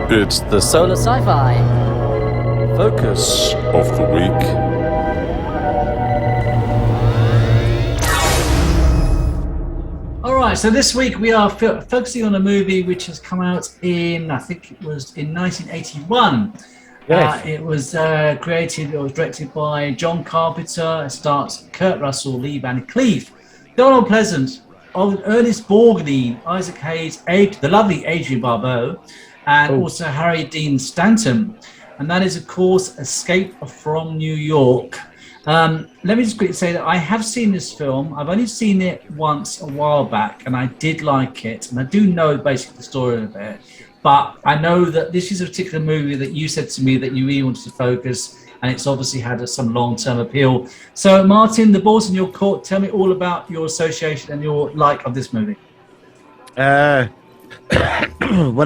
[SPEAKER 5] It's the
[SPEAKER 6] Solar Sci-Fi
[SPEAKER 5] Focus of the week.
[SPEAKER 3] All right, so this week we are focusing on a movie which has come out in, I think it was in 1981.
[SPEAKER 4] Yes.
[SPEAKER 3] It was created or directed by John Carpenter. It stars Kurt Russell, Lee Van Cleef, Donald Pleasant, Ernest Borgnine, Isaac Hayes, the lovely Adrienne Barbeau, and also Harry Dean Stanton. And that is, of course, Escape from New York. Let me just quickly say that I have seen this film. I've only seen it once a while back, and I did like it. And I do know basically the story of it. But I know that this is a particular movie that you said to me that you really wanted to focus, and it's obviously had some long-term appeal. So, Martin, the ball's in your court. Tell me all about your association and your like of this movie.
[SPEAKER 4] When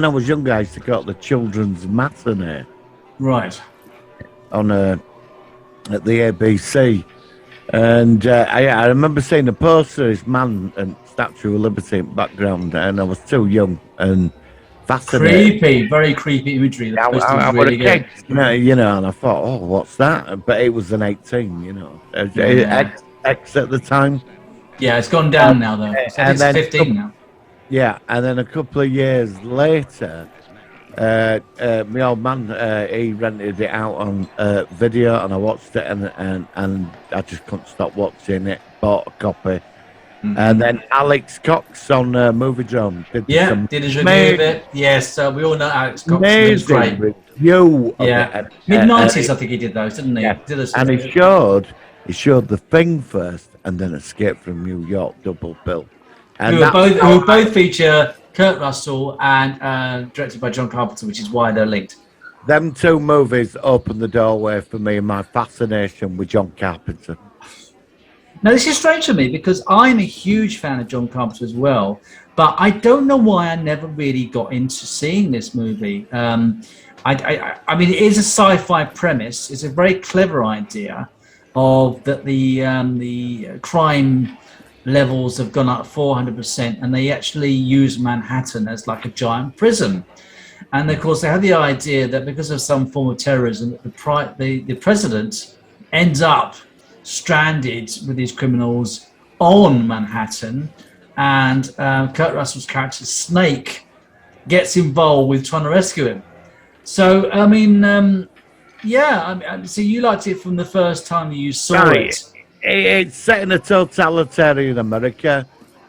[SPEAKER 4] I was younger, I used to go to the children's matinee.
[SPEAKER 3] Right.
[SPEAKER 4] At the ABC, and I remember seeing a poster, this man and Statue of Liberty in the background, and I was too young and fascinated.
[SPEAKER 3] Creepy, very creepy imagery. The
[SPEAKER 4] I
[SPEAKER 3] poster was
[SPEAKER 4] was
[SPEAKER 3] really
[SPEAKER 4] a
[SPEAKER 3] good.
[SPEAKER 4] kid, you know, and I thought, oh, what's that? But it was an 18, you know, X at the time.
[SPEAKER 3] Yeah, it's gone down now though. So I think it's 15 now.
[SPEAKER 4] Yeah, and then a couple of years later, my old man, he rented it out on video, and I watched it, and I just couldn't stop watching it. Bought a copy, and then Alex Cox on Movie Drone did
[SPEAKER 3] did his review of it. Yes, we all know Alex Cox. He was great.
[SPEAKER 4] Review.
[SPEAKER 3] Yeah, mid-90s, I think he did those, didn't he?
[SPEAKER 4] Yeah. And he showed The Thing first, and then Escape from New York, double bill. And
[SPEAKER 3] who both feature Kurt Russell and directed by John Carpenter, which is why they're linked.
[SPEAKER 4] Them two movies opened the doorway for me and my fascination with John Carpenter.
[SPEAKER 3] Now, this is strange to me because I'm a huge fan of John Carpenter as well, but I don't know why I never really got into seeing this movie. I mean, it is a sci-fi premise. It's a very clever idea of that the crime levels have gone up 400%, and they actually use Manhattan as like a giant prison. And of course, they had the idea that because of some form of terrorism, the president ends up stranded with these criminals on Manhattan, and Kurt Russell's character Snake gets involved with trying to rescue him. So, I mean, so you liked it from the first time you saw it.
[SPEAKER 4] It's set in a totalitarian America.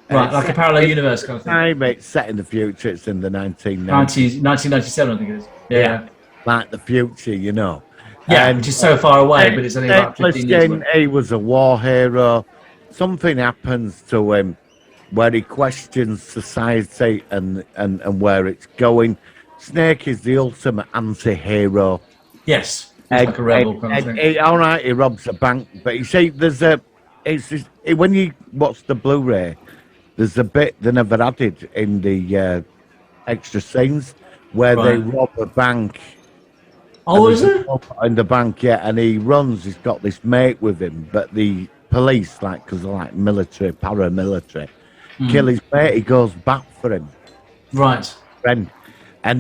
[SPEAKER 3] Right, like a parallel universe kind of thing.
[SPEAKER 4] It's set in the future. It's in the
[SPEAKER 3] 1997, I think it is. Yeah.
[SPEAKER 4] Like the future, you know.
[SPEAKER 3] Yeah, which is so far away, but it's only about 15 years away.
[SPEAKER 4] He was a war hero. Something happens to him where he questions society and where it's going. Snake is the ultimate anti-hero.
[SPEAKER 3] Yes. Like a rebel kind of thing.
[SPEAKER 4] All right, he robs a bank, but you see, when you watch the Blu-ray, there's a bit they never added in the extra scenes where they rob a bank.
[SPEAKER 3] Oh, is it?
[SPEAKER 4] In the bank, yeah, and he runs. He's got this mate with him, but the police, because they're like military, paramilitary, kill his mate. He goes back for him.
[SPEAKER 3] Right.
[SPEAKER 4] And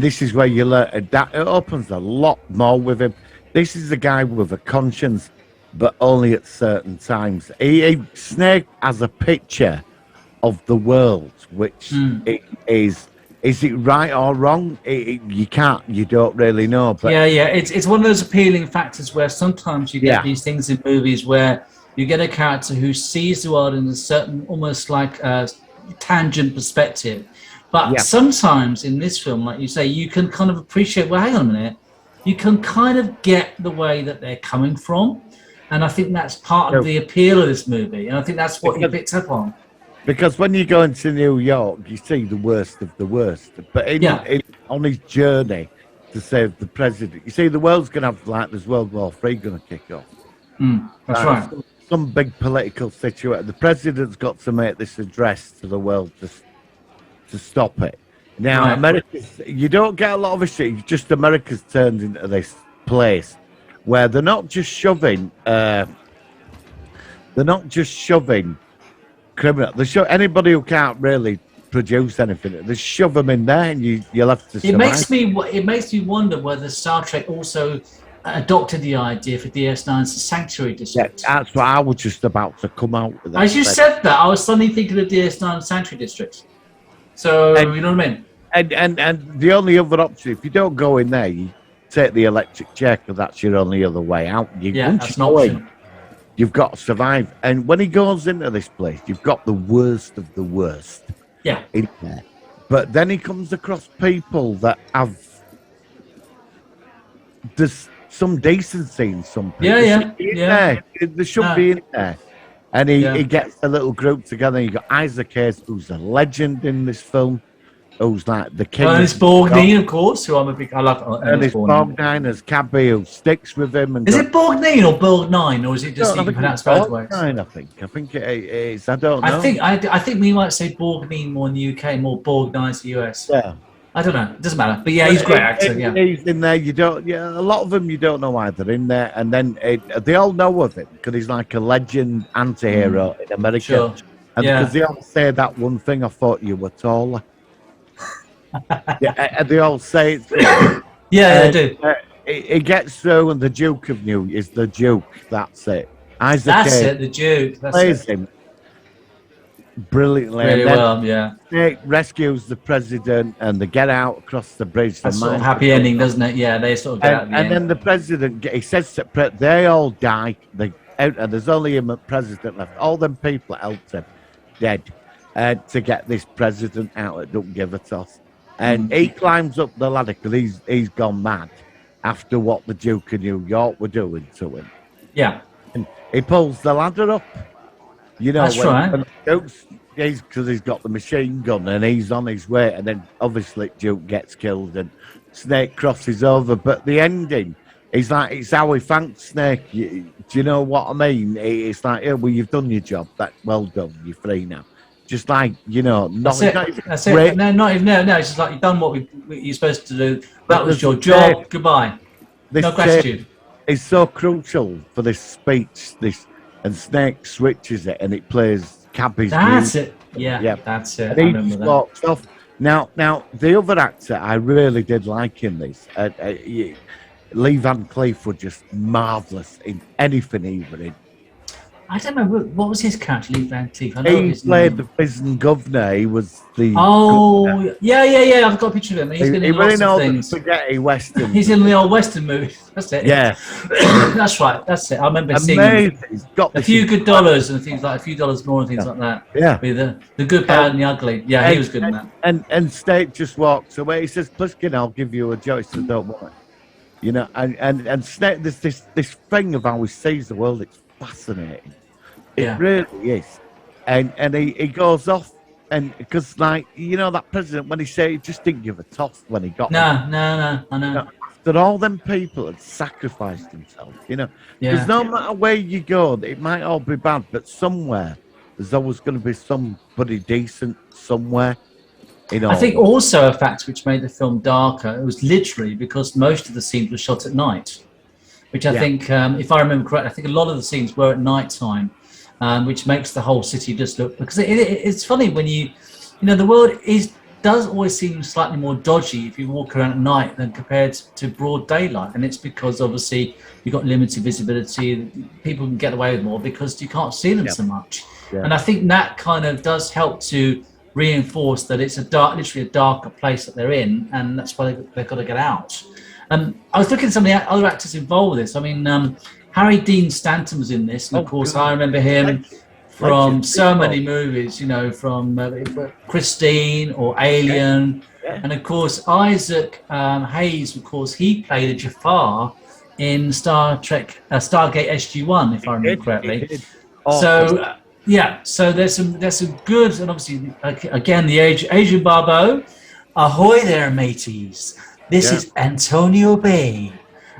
[SPEAKER 4] this is where you learn that it opens a lot more with him. This is a guy with a conscience, but only at certain times. Snake has a picture of the world, which is it right or wrong? You don't really know. But
[SPEAKER 3] it's one of those appealing factors where sometimes you get these things in movies where you get a character who sees the world in a certain, almost like a tangent perspective. But sometimes in this film, like you say, you can kind of appreciate, well, hang on a minute, you can kind of get the way that they're coming from. And I think that's part of the appeal of this movie. And I think that's what you picked up on.
[SPEAKER 4] Because when you go into New York, you see the worst of the worst. But on his journey to save the president, you see the world's going to have, there's World War III going to kick off.
[SPEAKER 3] That's right.
[SPEAKER 4] Some big political situation. The president's got to make this address to the world to stop it. Now, you don't get a lot of it. Just America's turned into this place where they're not just shoving criminal. They show anybody who can't really produce anything. They shove them in there, and you'll have to survive.
[SPEAKER 3] It makes me wonder whether Star Trek also adopted the idea for DS9's Sanctuary
[SPEAKER 4] Yeah,
[SPEAKER 3] District.
[SPEAKER 4] that's what I was just about to come out with.
[SPEAKER 3] As you said that, I was suddenly thinking of DS9 Sanctuary District. So,
[SPEAKER 4] And-
[SPEAKER 3] you know what I mean?
[SPEAKER 4] And the only other option, if you don't go in there, you take the electric chair because that's your only other way out.
[SPEAKER 3] Yeah,
[SPEAKER 4] Once
[SPEAKER 3] that's
[SPEAKER 4] you
[SPEAKER 3] an
[SPEAKER 4] go
[SPEAKER 3] option.
[SPEAKER 4] in, you've got to survive. And when he goes into this place, you've got the worst of the worst
[SPEAKER 3] Yeah.
[SPEAKER 4] in there. But then he comes across people that have there's some decency in some people.
[SPEAKER 3] Yeah,
[SPEAKER 4] They
[SPEAKER 3] yeah,
[SPEAKER 4] should be in
[SPEAKER 3] yeah.
[SPEAKER 4] there. They should
[SPEAKER 3] No.
[SPEAKER 4] be in there. And he
[SPEAKER 3] Yeah.
[SPEAKER 4] gets a little group together. You got Isaac Hayes, who's a legend in this film, who's like the king.
[SPEAKER 3] Ernest Borgnine, of course, who I love Ernest
[SPEAKER 4] Ernest
[SPEAKER 3] Borgnine.
[SPEAKER 4] Borgnine as Cabby, who sticks with him. And
[SPEAKER 3] Is it Borgnine or Borgnine, or is it just
[SPEAKER 4] No,
[SPEAKER 3] you can pronounce
[SPEAKER 4] it's
[SPEAKER 3] both ways?
[SPEAKER 4] Borgnine, I think it is. I don't know.
[SPEAKER 3] I think we might say Borgnine more in the UK, more Borgnine to the US.
[SPEAKER 4] Yeah.
[SPEAKER 3] I don't know. It doesn't matter. But yeah, he's a great actor. Yeah.
[SPEAKER 4] He's in there. You don't. Yeah, a lot of them you don't know why they're in there, and then they all know of him because he's like a legend anti-hero in America.
[SPEAKER 3] Sure.
[SPEAKER 4] And
[SPEAKER 3] Yeah.
[SPEAKER 4] because they all say that one thing, I thought you were taller. Yeah, and they all say it.
[SPEAKER 3] Yeah, they do.
[SPEAKER 4] It gets through, and the Duke of New is the Duke. That's it. Isaac
[SPEAKER 3] That's
[SPEAKER 4] Hayes
[SPEAKER 3] it, the Duke. That's
[SPEAKER 4] plays
[SPEAKER 3] it.
[SPEAKER 4] him brilliantly.
[SPEAKER 3] Really
[SPEAKER 4] And then
[SPEAKER 3] well, yeah.
[SPEAKER 4] Snake rescues the president, and they get out across the bridge.
[SPEAKER 3] That's
[SPEAKER 4] the
[SPEAKER 3] sort of
[SPEAKER 4] mine-
[SPEAKER 3] happy ending, doesn't it? Yeah, they sort of get out at the
[SPEAKER 4] And
[SPEAKER 3] end.
[SPEAKER 4] then the president, he says that they all die. And there's only him, a president left. All them people that helped him, dead, to get this president out that don't give a toss. And he climbs up the ladder because he's gone mad after what the Duke of New York were doing to him.
[SPEAKER 3] Yeah.
[SPEAKER 4] And he pulls the ladder up. You know,
[SPEAKER 3] That's right.
[SPEAKER 4] when Duke's, because he's got the machine gun and he's on his way, and then obviously Duke gets killed and Snake crosses over. But the ending, it's like it's how he thanks Snake. Do you know what I mean? It's like, oh, well, you've done your job. That well done. You're free now. Just like,
[SPEAKER 3] That's it. That's it.
[SPEAKER 4] great.
[SPEAKER 3] No, not even, no. It's just like you've done what you're supposed to do. That
[SPEAKER 4] But
[SPEAKER 3] was
[SPEAKER 4] there's
[SPEAKER 3] your
[SPEAKER 4] a
[SPEAKER 3] job.
[SPEAKER 4] tape.
[SPEAKER 3] Goodbye.
[SPEAKER 4] This
[SPEAKER 3] No
[SPEAKER 4] tape
[SPEAKER 3] gratitude.
[SPEAKER 4] is so crucial for this speech. And Snake switches it and it plays Cabby's
[SPEAKER 3] That's
[SPEAKER 4] music.
[SPEAKER 3] it. Yeah,
[SPEAKER 4] Yeah.
[SPEAKER 3] that's it. I
[SPEAKER 4] And he
[SPEAKER 3] remember
[SPEAKER 4] just
[SPEAKER 3] that.
[SPEAKER 4] walks off. Now, the other actor I really did like in this, Lee Van Cleef was just marvelous in anything he was in.
[SPEAKER 3] I don't remember what was his character, Lee Van Cleef. I know
[SPEAKER 4] He
[SPEAKER 3] his
[SPEAKER 4] played
[SPEAKER 3] name.
[SPEAKER 4] the prison governor. He was the
[SPEAKER 3] Oh, yeah. I've got a picture of him. He's been
[SPEAKER 4] he
[SPEAKER 3] in
[SPEAKER 4] was
[SPEAKER 3] lots
[SPEAKER 4] in
[SPEAKER 3] of
[SPEAKER 4] all the
[SPEAKER 3] things.
[SPEAKER 4] spaghetti westerns.
[SPEAKER 3] He's in the old Western movies. That's it.
[SPEAKER 4] Yeah,
[SPEAKER 3] That's right. That's it. I remember seeing him.
[SPEAKER 4] amazing. He's got
[SPEAKER 3] A
[SPEAKER 4] this
[SPEAKER 3] few good dollars and things like a few dollars more and things like that.
[SPEAKER 4] Yeah.
[SPEAKER 3] With the good, bad, and the ugly. Yeah, he was good in that.
[SPEAKER 4] And Snake just walks away. He says, "Pliskin, I'll give you a choice. So don't worry." You know, and Snake, there's this thing of how he sees the world. It's fascinating. It
[SPEAKER 3] Yeah.
[SPEAKER 4] really is. And he goes off, and because like that president when he said he just didn't give a toss when he got there.
[SPEAKER 3] No, I know.
[SPEAKER 4] That all them people had sacrificed themselves.
[SPEAKER 3] Yeah.
[SPEAKER 4] Because no matter where you go, it might all be bad, but somewhere there's always going to be somebody decent somewhere.
[SPEAKER 3] I think also a factor which made the film darker, it was literally because most of the scenes were shot at night, which I think, if I remember correctly, I think a lot of the scenes were at night time, which makes the whole city just look, because it's funny when the world does always seem slightly more dodgy if you walk around at night than compared to broad daylight. And it's because obviously you've got limited visibility, people can get away with more because you can't see them so much.
[SPEAKER 4] Yeah.
[SPEAKER 3] And I think that kind of does help to reinforce that it's literally a darker place that they're in, and that's why they've got to get out. I was looking at some of the other actors involved with this. I mean, Harry Dean Stanton was in this, and of course, I remember him from so many movies, from Christine or Alien, and of course, Isaac Hayes, of course, he played a Jafar in Star Trek, Stargate SG-1, if I remember correctly. So. So there's some good, and obviously again the Adrian Barbeau, ahoy there mateys. This is Antonio Bay.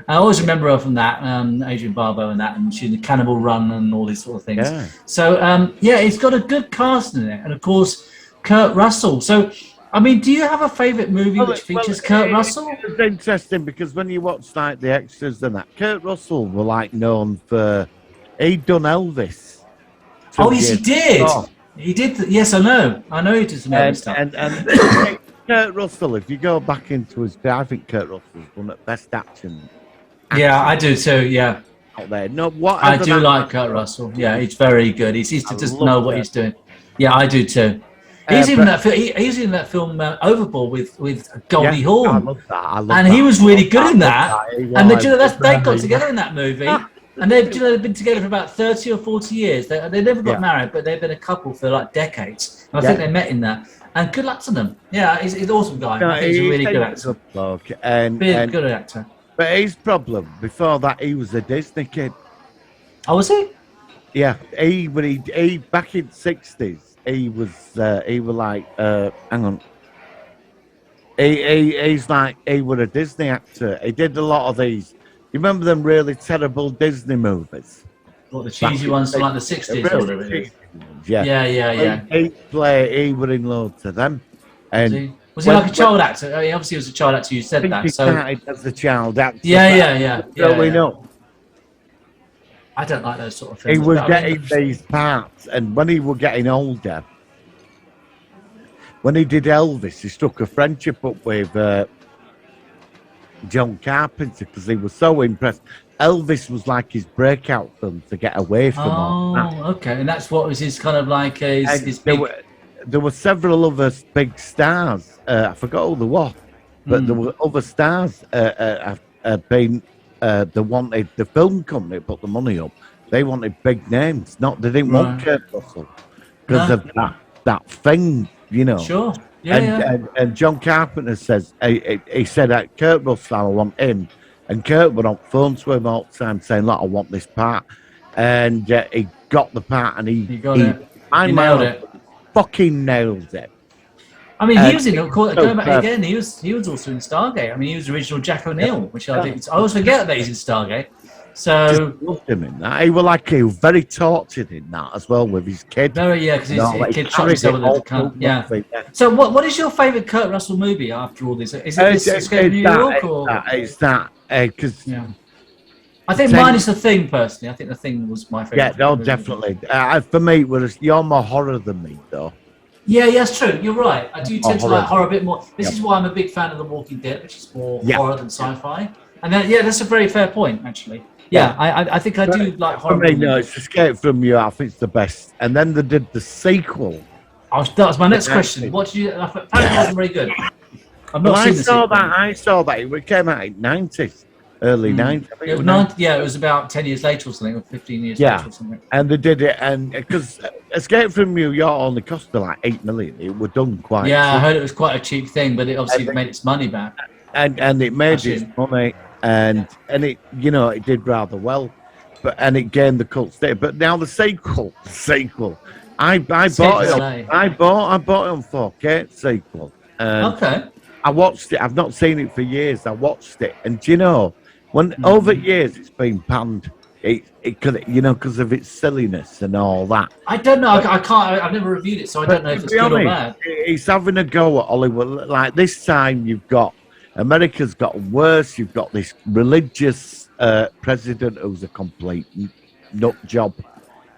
[SPEAKER 3] I always remember her from that, Adrian Barbeau and that, and she's in the Cannibal Run and all these sort of things.
[SPEAKER 4] Yeah.
[SPEAKER 3] So it's got a good cast in it, and of course Kurt Russell. So I mean, do you have a favourite movie which features Kurt Russell?
[SPEAKER 4] It's interesting because when you watch like the extras and that, Kurt Russell were like known for he'd done Elvis.
[SPEAKER 3] Oh, yes, he did.
[SPEAKER 4] Oh.
[SPEAKER 3] He did. Yes, I know. I know he did some other stuff.
[SPEAKER 4] And Kurt Russell, if you go back into his, I think Kurt Russell's one of the best actors
[SPEAKER 3] Yeah, I do too. Yeah,
[SPEAKER 4] out there. No, whatever.
[SPEAKER 3] I do
[SPEAKER 4] that
[SPEAKER 3] like
[SPEAKER 4] man
[SPEAKER 3] Kurt
[SPEAKER 4] does,
[SPEAKER 3] Russell. Yeah, he's very good. He seems
[SPEAKER 4] I
[SPEAKER 3] to just
[SPEAKER 4] love
[SPEAKER 3] know what
[SPEAKER 4] Kurt.
[SPEAKER 3] he's doing. Yeah, I do too. He's even
[SPEAKER 4] But
[SPEAKER 3] that. He's in that film Overboard with
[SPEAKER 4] yeah,
[SPEAKER 3] Goldie
[SPEAKER 4] I
[SPEAKER 3] Hawn,
[SPEAKER 4] love that. I love
[SPEAKER 3] and
[SPEAKER 4] that.
[SPEAKER 3] he was
[SPEAKER 4] I
[SPEAKER 3] really
[SPEAKER 4] love
[SPEAKER 3] good
[SPEAKER 4] that.
[SPEAKER 3] in
[SPEAKER 4] Love
[SPEAKER 3] that.
[SPEAKER 4] that. He
[SPEAKER 3] And
[SPEAKER 4] was
[SPEAKER 3] they got
[SPEAKER 4] very-
[SPEAKER 3] together in that movie, and they've been together for about 30 or 40 years. They never got
[SPEAKER 4] Yeah.
[SPEAKER 3] married, but they've been a couple for like decades. And I
[SPEAKER 4] Yeah.
[SPEAKER 3] think they met in that. And good luck to them. Yeah, he's an awesome guy.
[SPEAKER 4] No,
[SPEAKER 3] I think he's a really good
[SPEAKER 4] a
[SPEAKER 3] actor.
[SPEAKER 4] good bloke, and
[SPEAKER 3] Good actor.
[SPEAKER 4] but his problem before that, he was a Disney kid.
[SPEAKER 3] Oh, was he?
[SPEAKER 4] Yeah, he back in '60s, he was like hang on, he's like he was a Disney actor. He did a lot of these. You remember them really terrible Disney movies?
[SPEAKER 3] What, the cheesy ones from like the 60s or whatever it is?
[SPEAKER 4] Yeah,
[SPEAKER 3] Yeah.
[SPEAKER 4] He was in loads of them,
[SPEAKER 3] Was
[SPEAKER 4] and
[SPEAKER 3] he? Was he like a child actor? I mean, obviously, he was a child actor. You
[SPEAKER 4] I
[SPEAKER 3] said
[SPEAKER 4] think
[SPEAKER 3] that.
[SPEAKER 4] he
[SPEAKER 3] So
[SPEAKER 4] started as a child actor.
[SPEAKER 3] yeah.
[SPEAKER 4] Growing up,
[SPEAKER 3] I don't like those sort of
[SPEAKER 4] he
[SPEAKER 3] things.
[SPEAKER 4] was
[SPEAKER 3] but I mean,
[SPEAKER 4] getting these parts, and when he was getting older, when he did Elvis, he struck a friendship up with John Carpenter because he was so impressed. Elvis was like his breakout film to get away from all that.
[SPEAKER 3] okay, and that's what was his kind of like
[SPEAKER 4] And
[SPEAKER 3] his big.
[SPEAKER 4] there were several other big stars. I forgot who they were, but there were other stars they wanted the film company put the money up. They wanted big names. They didn't want Kurt Russell because of that thing, you know.
[SPEAKER 3] Sure.
[SPEAKER 4] And John Carpenter says he said that Kurt Russell, I want him, and Kurt went on phone to him all the time saying, "Look, I want this part," and he got the part, and he
[SPEAKER 3] got it. He nailed it.
[SPEAKER 4] Fucking nailed it.
[SPEAKER 3] I mean, he was in. Going back
[SPEAKER 4] perfect.
[SPEAKER 3] again, he was also in Stargate. I mean, he was the original Jack O'Neill, which I think I always forget that he's in Stargate. So
[SPEAKER 4] Just loved him in that. He was very tortured in that as well with his kid.
[SPEAKER 3] because his kid shot himself with a cunt. Yeah. So what is your favourite Kurt Russell movie after all this? Is it Escape from New York or?
[SPEAKER 4] It's that because
[SPEAKER 3] I think mine is The Thing. Personally, I think The Thing was my favourite.
[SPEAKER 4] yeah, no, definitely. For me, you're more horror than me, though.
[SPEAKER 3] Yeah, that's true. You're right. I do tend to
[SPEAKER 4] horror.
[SPEAKER 3] like horror a bit more. This is why I'm a big fan of The Walking Dead, which is more horror than sci-fi. And that's a very fair point, actually. Yeah, I think I do like horror.
[SPEAKER 4] For me, no, it's Escape from New York. I think it's the best. And then they did the sequel.
[SPEAKER 3] That was my next question. What did you? Apparently, it wasn't very good. I've not
[SPEAKER 4] Well,
[SPEAKER 3] seen the sequel.
[SPEAKER 4] I saw that. It came out in '90s, early '90s. I think
[SPEAKER 3] It was 90, it was about 10 years later or something, or 15 years later or something.
[SPEAKER 4] And they did it, and because Escape from New York only cost like $8 million, it was done quite.
[SPEAKER 3] Yeah, I
[SPEAKER 4] cheap.
[SPEAKER 3] heard it was quite a cheap thing, but it obviously made its money back.
[SPEAKER 4] And it made its money, and it it did rather well, and it gained the cult status. But now the sequel, I bought it. I bought it on 4K sequel.
[SPEAKER 3] Okay.
[SPEAKER 4] I watched it. I've not seen it for years. I watched it, and do you know, when over years it's been panned. It could, because of its silliness and all that.
[SPEAKER 3] I don't know. I can't. I've never reviewed it, so I don't know if it's good or bad.
[SPEAKER 4] It's having a go at Hollywood. Like this time, you've got America's gotten worse. You've got this religious president who's a complete nut job.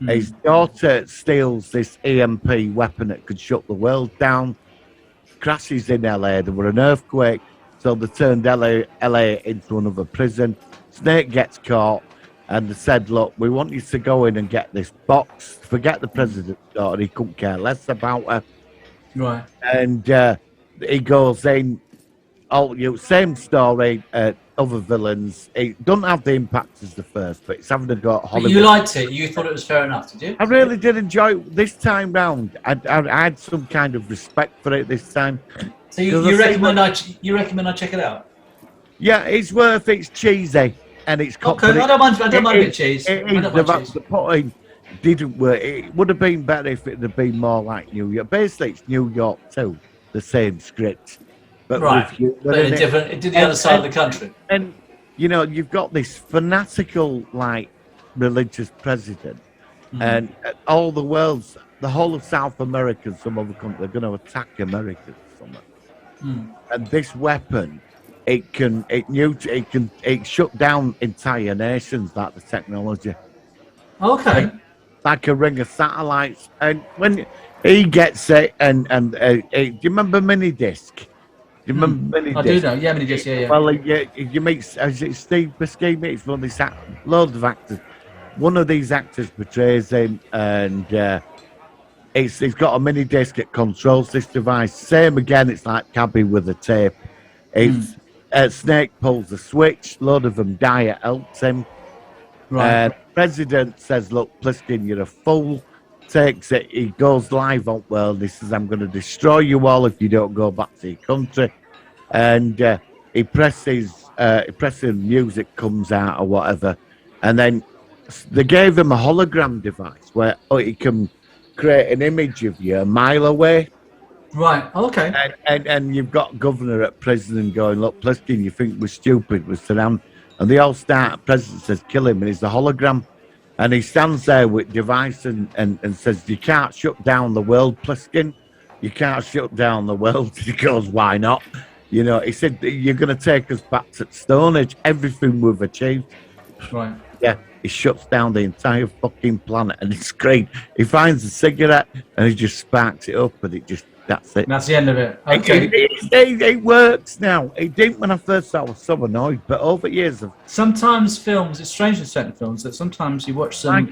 [SPEAKER 4] His daughter steals this EMP weapon that could shut the world down. Crashes in LA. There were an earthquake, so they turned LA into another prison. Snake gets caught, and they said, "Look, we want you to go in and get this box. Forget the president's daughter. He couldn't care less about her."
[SPEAKER 3] Right.
[SPEAKER 4] And he goes in. Same story. Other villains. It doesn't have the impact as the first, but it's having to go at Hollywood.
[SPEAKER 3] But you liked it. You thought it was fair enough, did you?
[SPEAKER 4] I really did enjoy it this time round. I had some kind of respect for it this time.
[SPEAKER 3] So you recommend I check it out?
[SPEAKER 4] Yeah, it's worth. It's cheesy and it's
[SPEAKER 3] Okay, I don't mind a bit of cheese.
[SPEAKER 4] The pudding didn't work. It would have been better if it had been more like New York. Basically, it's New York too, the same script. But
[SPEAKER 3] But in a different, it did the other side of the country.
[SPEAKER 4] And you've got this fanatical, religious president, and all the whole of South America and some other countries are going to attack America or something. And this weapon, it shut down entire nations, like the technology.
[SPEAKER 3] Okay.
[SPEAKER 4] Like a ring of satellites. And when he gets it, do you remember Minidisc? you remember Mini
[SPEAKER 3] I do know. Yeah, mini disc. Yeah, yeah.
[SPEAKER 4] Well, you meet is it Steve Buscemi? It's one of these loads of actors. One of these actors portrays him, and it's got a mini disc that controls this device. Same again. It's like Cabby with a tape. It's Snake pulls the switch. Load of them die. It helps him.
[SPEAKER 3] Right.
[SPEAKER 4] President says, "Look, Pliskin, you're a fool." Takes it. He goes live on world. He says, "I'm going to destroy you all if you don't go back to your country." And he presses music comes out or whatever, and then they gave him a hologram device where he can create an image of you a mile away.
[SPEAKER 3] Right. Oh, okay.
[SPEAKER 4] And you've got governor at prison going, "Look, Pliskin, you think we're stupid? We're surrounded." And they all start. President says, "Kill him," and he's a hologram. And he stands there with device and says, "You can't shut down the world, Pliskin. You can't shut down the world." He goes, "Why not?" You know, he said, "You're going to take us back to Stone Age, everything we've achieved."
[SPEAKER 3] Right.
[SPEAKER 4] Yeah, he shuts down the entire fucking planet, and it's great. He finds a cigarette, and he just sparks it up, and that's it.
[SPEAKER 3] And that's the end of it. Okay.
[SPEAKER 4] It works now. It didn't when I first saw it. I was so annoyed, but over years of
[SPEAKER 3] Sometimes films, it's strange in certain films that sometimes you watch them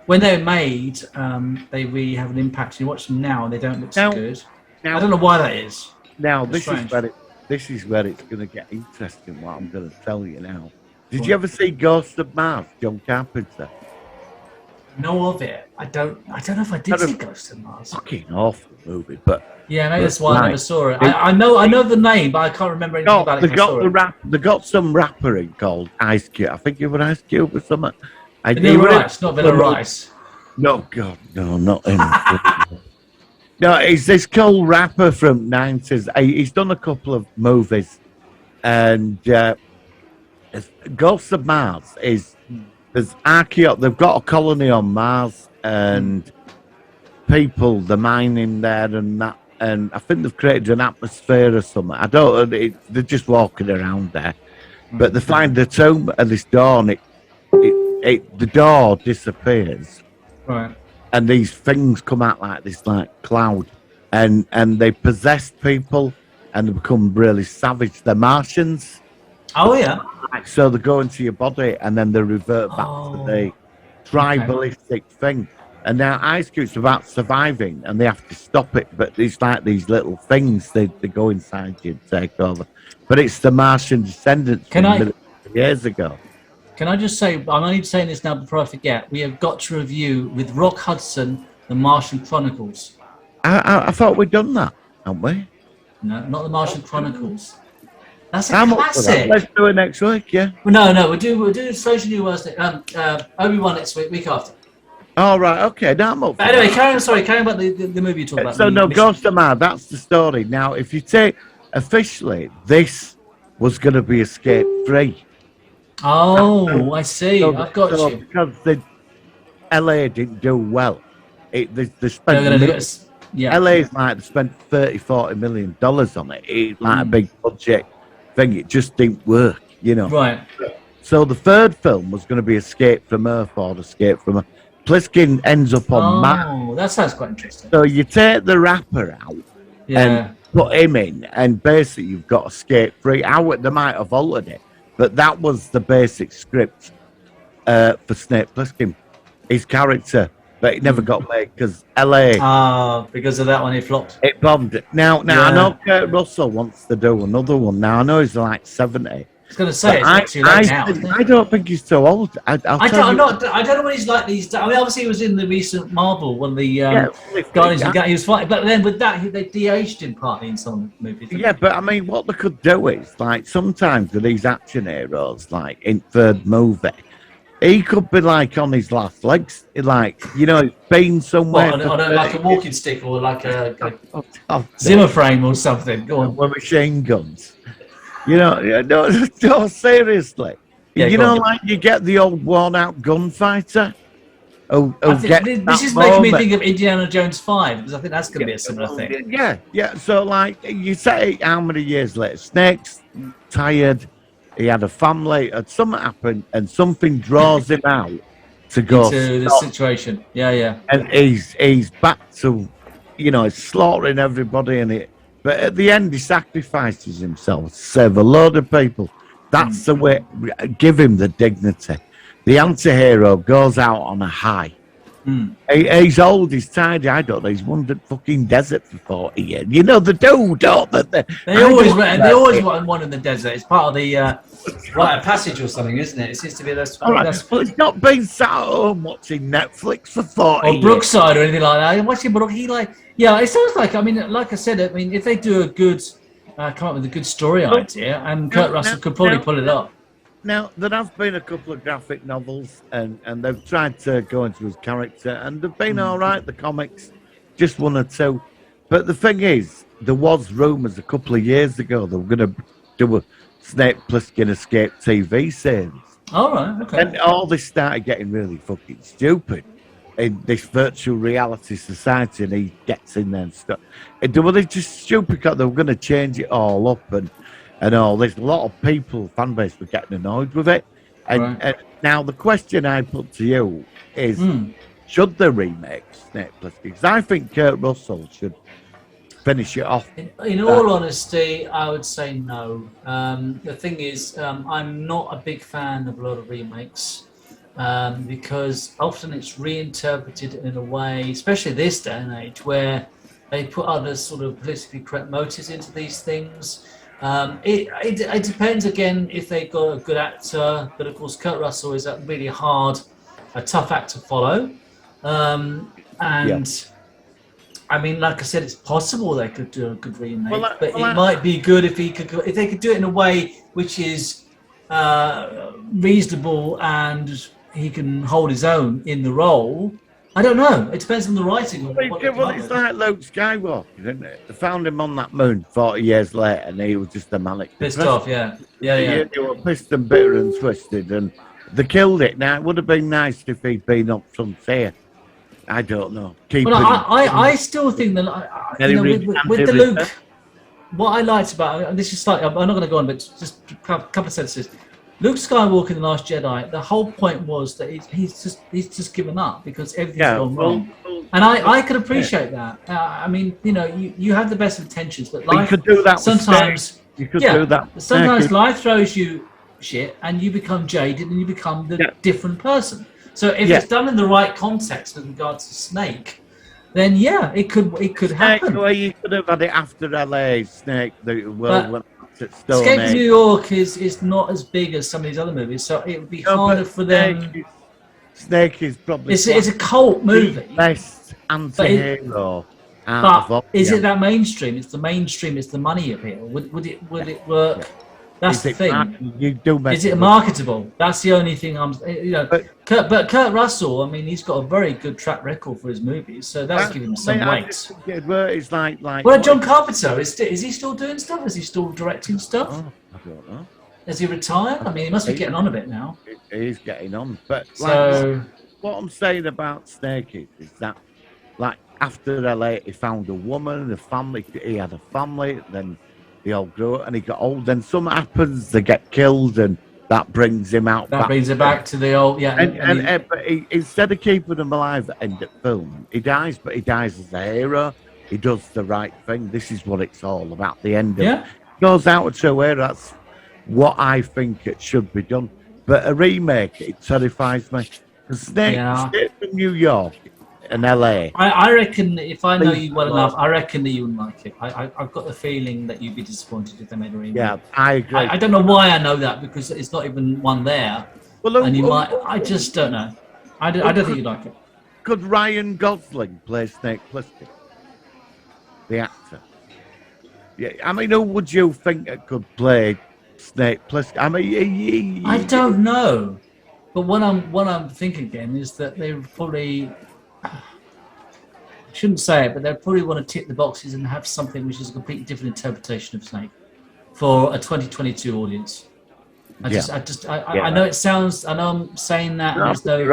[SPEAKER 3] when they're made, they really have an impact. You watch them now and they don't look so good. I don't know why that is.
[SPEAKER 4] Now
[SPEAKER 3] It's strange.
[SPEAKER 4] this is where it's going to get interesting. What I'm going to tell you now. Did you ever see Ghost of Mars, John Carpenter?
[SPEAKER 3] Know of it. I don't know if I did see Ghost of Mars.
[SPEAKER 4] Fucking awful movie, but
[SPEAKER 3] yeah, maybe that's why I never saw it. I know the name, but I can't remember anything about it.
[SPEAKER 4] They got some rapper in called Ice Cube. I think it was Ice Cube or something.
[SPEAKER 3] Vanilla Rice, not Vanilla Rice.
[SPEAKER 4] No, God, no, not him. No, he's this cool rapper from 90s. He's done a couple of movies, and Ghost of Mars is there's they've got a colony on Mars, and people, they're mining there and that, and I think they've created an atmosphere or something. I don't know, they're just walking around there, but they find the tomb at this door, and the door disappears,
[SPEAKER 3] right?
[SPEAKER 4] And these things come out like this, like cloud, and they possess people, and they become really savage. They're Martians.
[SPEAKER 3] Oh yeah.
[SPEAKER 4] So they go into your body, and then they revert back to the tribalistic thing. And now Ice Cube's about surviving, and they have to stop it. But it's like these little things, they go inside you and take over. But it's the Martian descendants from years ago.
[SPEAKER 3] Can I just say, I'm only saying this now before I forget, we have got to review with Rock Hudson, The Martian Chronicles.
[SPEAKER 4] I thought we'd done that, haven't we?
[SPEAKER 3] No, not The Martian Chronicles. That's a
[SPEAKER 4] I'm
[SPEAKER 3] classic.
[SPEAKER 4] Let's do it next week, yeah.
[SPEAKER 3] Well, no, we'll do Social New Worlds. Obi-Wan next week after.
[SPEAKER 4] All right, okay. Now I'm up.
[SPEAKER 3] But anyway, carry on about the movie you talked about.
[SPEAKER 4] So no, Ghost of Mars, that's the story. Now, if you take officially, this was going to be Escape Free.
[SPEAKER 3] Oh, I see. I've got you.
[SPEAKER 4] Because the LA didn't do well. They spent LA's like they spent $30-40 million on it. It's like a big budget thing. It just didn't work, you know.
[SPEAKER 3] Right.
[SPEAKER 4] So the third film was going to be Escape from Earth or Escape from Earth. Pliskin ends up on Mars.
[SPEAKER 3] Oh, that sounds quite interesting.
[SPEAKER 4] So you take the rapper out and put him in, and basically you've got Escape Free. They might have altered it, but that was the basic script for Snake Plissken. His character, but it never got made because LA.
[SPEAKER 3] Because of that one, he flopped.
[SPEAKER 4] It bombed. Now I know Kurt Russell wants to do another one. Now I know he's like 70.
[SPEAKER 3] I was going to say, it's not too late now.
[SPEAKER 4] I don't think he's too old. I don't
[SPEAKER 3] know what he's like these days. I mean, obviously, he was in the recent Marvel, one of the Guardians of the Galaxy. He was fighting, but then with that, they de-aged him partly in some movies.
[SPEAKER 4] Yeah, but I mean, what they could do is, like, sometimes with these action heroes, like in third movie, he could be like on his last legs, like, you know, being somewhere.
[SPEAKER 3] Like a walking stick or like a Zimmer frame or something. Go on.
[SPEAKER 4] With machine guns. You know, no, seriously.
[SPEAKER 3] Yeah,
[SPEAKER 4] you know, like you get the old worn-out gunfighter.
[SPEAKER 3] This is making me think of Indiana Jones 5, because I think that's going to be a similar thing.
[SPEAKER 4] Yeah. So, like, you say how many years later? Snake's tired. He had a family. And something happened, and something draws him out to go
[SPEAKER 3] into the situation. Yeah.
[SPEAKER 4] And he's back to, you know, he's slaughtering everybody, But at the end, he sacrifices himself to save a load of people. That's the way. Give him the dignity. The anti-hero goes out on a high. He's old, he's tired. I don't know. He's wandered fucking desert for 40 years. You know the dude, don't they?
[SPEAKER 3] They always want one in the desert. It's part of the rite of passage or something, isn't it? It seems to be that's.
[SPEAKER 4] All right. Well, he's not been sat at home watching Netflix for 40
[SPEAKER 3] or Brookside or anything like that. Watching Brook, it sounds like. I mean, like I said, if they do a good, come up with a good story idea, and Kurt Russell could probably pull it up.
[SPEAKER 4] Now, there have been a couple of graphic novels, and they've tried to go into his character, and they've been all right, the comics, just one or two. But the thing is, there was rumours a couple of years ago they were going to do a Snake Plissken Escape TV series.
[SPEAKER 3] All right, okay.
[SPEAKER 4] And all this started getting really fucking stupid in this virtual reality society, and he gets in there and stuff. And they were just stupid because they were going to change it all up and all. There's a lot of people, fan base, were getting annoyed with it. And now the question I put to you is, should they remake Snake Plissken? Because I think Kurt Russell should finish it off.
[SPEAKER 3] In all honesty, I would say no. The thing is, I'm not a big fan of a lot of remakes because often it's reinterpreted in a way, especially this day and age, where they put other sort of politically correct motives into these things. It depends again if they got a good actor, but of course Kurt Russell is a really a tough act to follow. I mean, like I said, it's possible they could do a good remake, but it might be good if they could do it in a way which is reasonable and he can hold his own in the role. I don't know. It depends on the writing.
[SPEAKER 4] It's like Luke Skywalker, isn't it? They found him on that moon 40 years later, and he was just a manic.
[SPEAKER 3] Pissed off, yeah.
[SPEAKER 4] They were pissed and bitter and twisted, and they killed it. Now, it would have been nice if he'd been up frontier. I don't know.
[SPEAKER 3] I still think that with the Luke, what I liked about and this is slightly, I'm not going to go on, but just a couple of sentences. Luke Skywalker in The Last Jedi, the whole point was that he's just given up because everything's gone wrong. And I could appreciate that. I mean, you have the best intentions, but life,
[SPEAKER 4] you could do that
[SPEAKER 3] sometimes
[SPEAKER 4] you could do that.
[SPEAKER 3] Sometimes life throws you shit and you become jaded and you become the different person. So if it's done in the right context with regards to Snake, then it could happen.
[SPEAKER 4] Well, you could have had it after LA Snake, the world went at Stone
[SPEAKER 3] Escape
[SPEAKER 4] Age.
[SPEAKER 3] to New York is not as big as some of these other movies, so it would be harder for them.
[SPEAKER 4] Snake is probably
[SPEAKER 3] it's a cult movie.
[SPEAKER 4] The best anti-hero.
[SPEAKER 3] But is it that mainstream? It's the mainstream. It's the money appeal. Would it work? Yeah. That's the thing. Is it marketable? That's the only thing But Kurt Russell, I mean, he's got a very good track record for his movies, so that's giving him some weight.
[SPEAKER 4] It's like.
[SPEAKER 3] Well, John Carpenter is he still doing stuff? Is he still directing stuff?
[SPEAKER 4] Oh, I don't know.
[SPEAKER 3] Has he retired? I mean, he must be getting on a bit now.
[SPEAKER 4] He's getting on, but what I'm saying about Snake is that, like, after LA, he found a woman, a family. He had a family, then. They all grew up and he got old. Then something happens, they get killed, and that brings him out.
[SPEAKER 3] That brings him back to the old,
[SPEAKER 4] But instead of keeping him alive at the end of the film, he dies, but he dies as a hero. He does the right thing. This is what it's all about. The end of it goes out to where that's what I think it should be done. But a remake, it terrifies me. Snake from New York and LA.
[SPEAKER 3] I reckon if I know you well enough, I reckon that you wouldn't like it. I've got the feeling that you'd be disappointed if they made a remake.
[SPEAKER 4] Yeah, I agree.
[SPEAKER 3] I don't know why I know that because it's not even one there. Well, and you might. I just don't know. I don't think you'd like it.
[SPEAKER 4] Could Ryan Gosling play Snake Plissken? The actor. Yeah, I mean, who would you think it could play Snake Plissken? I mean,
[SPEAKER 3] I don't know. But what I'm thinking again is that they probably. I shouldn't say it, but they probably want to tick the boxes and have something which is a completely different interpretation of Snake for a 2022 audience. I know it sounds. I know I'm saying that as though,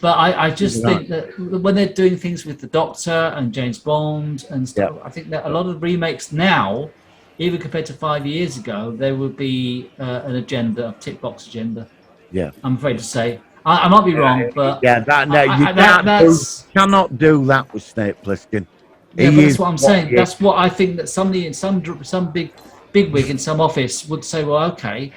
[SPEAKER 3] but I just think that when they're doing things with the Doctor and James Bond and stuff, I think that a lot of remakes now, even compared to 5 years ago, there would be an agenda, a tick box agenda.
[SPEAKER 4] Yeah,
[SPEAKER 3] I'm afraid to say. I might be wrong, but
[SPEAKER 4] you cannot do that with Snake Plissken.
[SPEAKER 3] Yeah,
[SPEAKER 4] He
[SPEAKER 3] but that's
[SPEAKER 4] is
[SPEAKER 3] what I'm saying.
[SPEAKER 4] he
[SPEAKER 3] That's
[SPEAKER 4] is.
[SPEAKER 3] what I think that somebody in some big wig in some office would say, well, okay.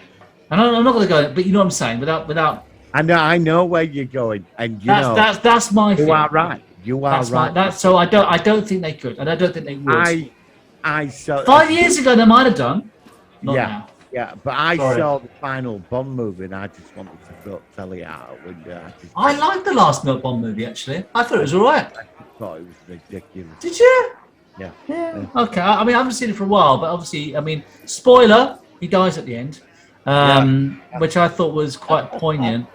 [SPEAKER 3] And I'm not going to go, but you know what I'm saying. Without
[SPEAKER 4] I know where you're going, and
[SPEAKER 3] that's my
[SPEAKER 4] you
[SPEAKER 3] feeling.
[SPEAKER 4] are right. You are
[SPEAKER 3] That's my
[SPEAKER 4] right.
[SPEAKER 3] that's so I don't think they could, and I don't think they would.
[SPEAKER 4] I saw
[SPEAKER 3] 5 years ago they might have done, not
[SPEAKER 4] yeah,
[SPEAKER 3] now.
[SPEAKER 4] yeah, but I
[SPEAKER 3] Sorry.
[SPEAKER 4] saw the final Bond movie, and I just wanted to throw telly out a window.
[SPEAKER 3] I liked the last Milk Bond movie actually. I thought it was all right.
[SPEAKER 4] I just thought it was ridiculous.
[SPEAKER 3] Did you?
[SPEAKER 4] Yeah.
[SPEAKER 3] Yeah. Okay. I mean, I haven't seen it for a while, but obviously, I mean, spoiler: he dies at the end, which I thought was quite poignant.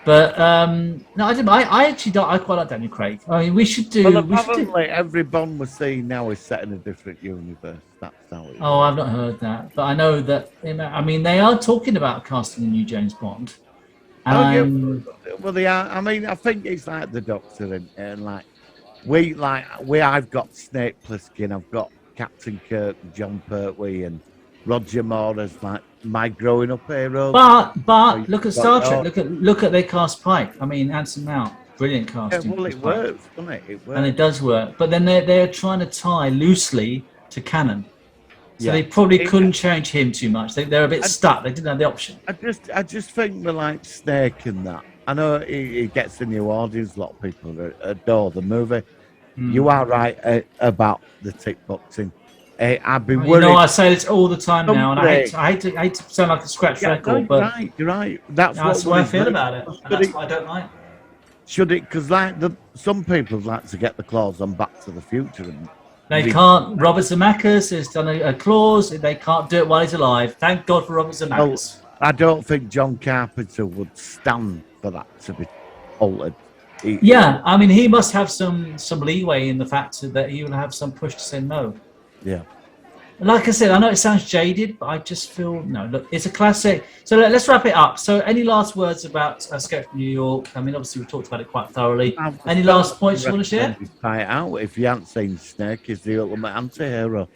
[SPEAKER 3] But no, I didn't. I actually don't. I quite like Daniel Craig. I mean, we should do.
[SPEAKER 4] Well,
[SPEAKER 3] We should do.
[SPEAKER 4] apparently, every Bond we're seeing now is set in a different universe. That's how it is.
[SPEAKER 3] Oh, I've not heard that, but I know that. I mean, they are talking about casting a new James Bond.
[SPEAKER 4] Well, they are. I mean, I think it's like the Doctor, and I've got Snake Plissken, I've got Captain Kirk, John Pertwee, and Roger Moore as like my growing up heroes.
[SPEAKER 3] But look at Star Trek. Look at their cast Pike. I mean, Anson Mount, brilliant casting.
[SPEAKER 4] Yeah, well, it works, doesn't it? It works.
[SPEAKER 3] And it does work. But then they're trying to tie loosely to canon. So they probably couldn't change him too much. They're a bit stuck. They didn't have the option.
[SPEAKER 4] I just think we're like Snake and that. I know he gets a new audience. A lot of people adore the movie. You are right about the tick boxing. I'd be worried.
[SPEAKER 3] I say this all the time now, and I hate to sound like a scratch record, but
[SPEAKER 4] you're right. That's
[SPEAKER 3] what I feel about it. And that's what I don't like.
[SPEAKER 4] Should it? Because some people like to get the claws on Back to the Future. And
[SPEAKER 3] they can't. Robert Zemeckis has done a clause. They can't do it while he's alive. Thank God for Robert Zemeckis.
[SPEAKER 4] Well, I don't think John Carpenter would stand for that to be altered.
[SPEAKER 3] I mean, he must have some leeway in the fact that he will have some push to say no.
[SPEAKER 4] Yeah.
[SPEAKER 3] Like I said, I know it sounds jaded, but I just feel no. Look, it's a classic. So let's wrap it up. So, any last words about Escape from New York? I mean, obviously we talked about it quite thoroughly. Any last points you want to share?
[SPEAKER 4] Try it out. If you haven't seen Snake, is the ultimate anti-hero.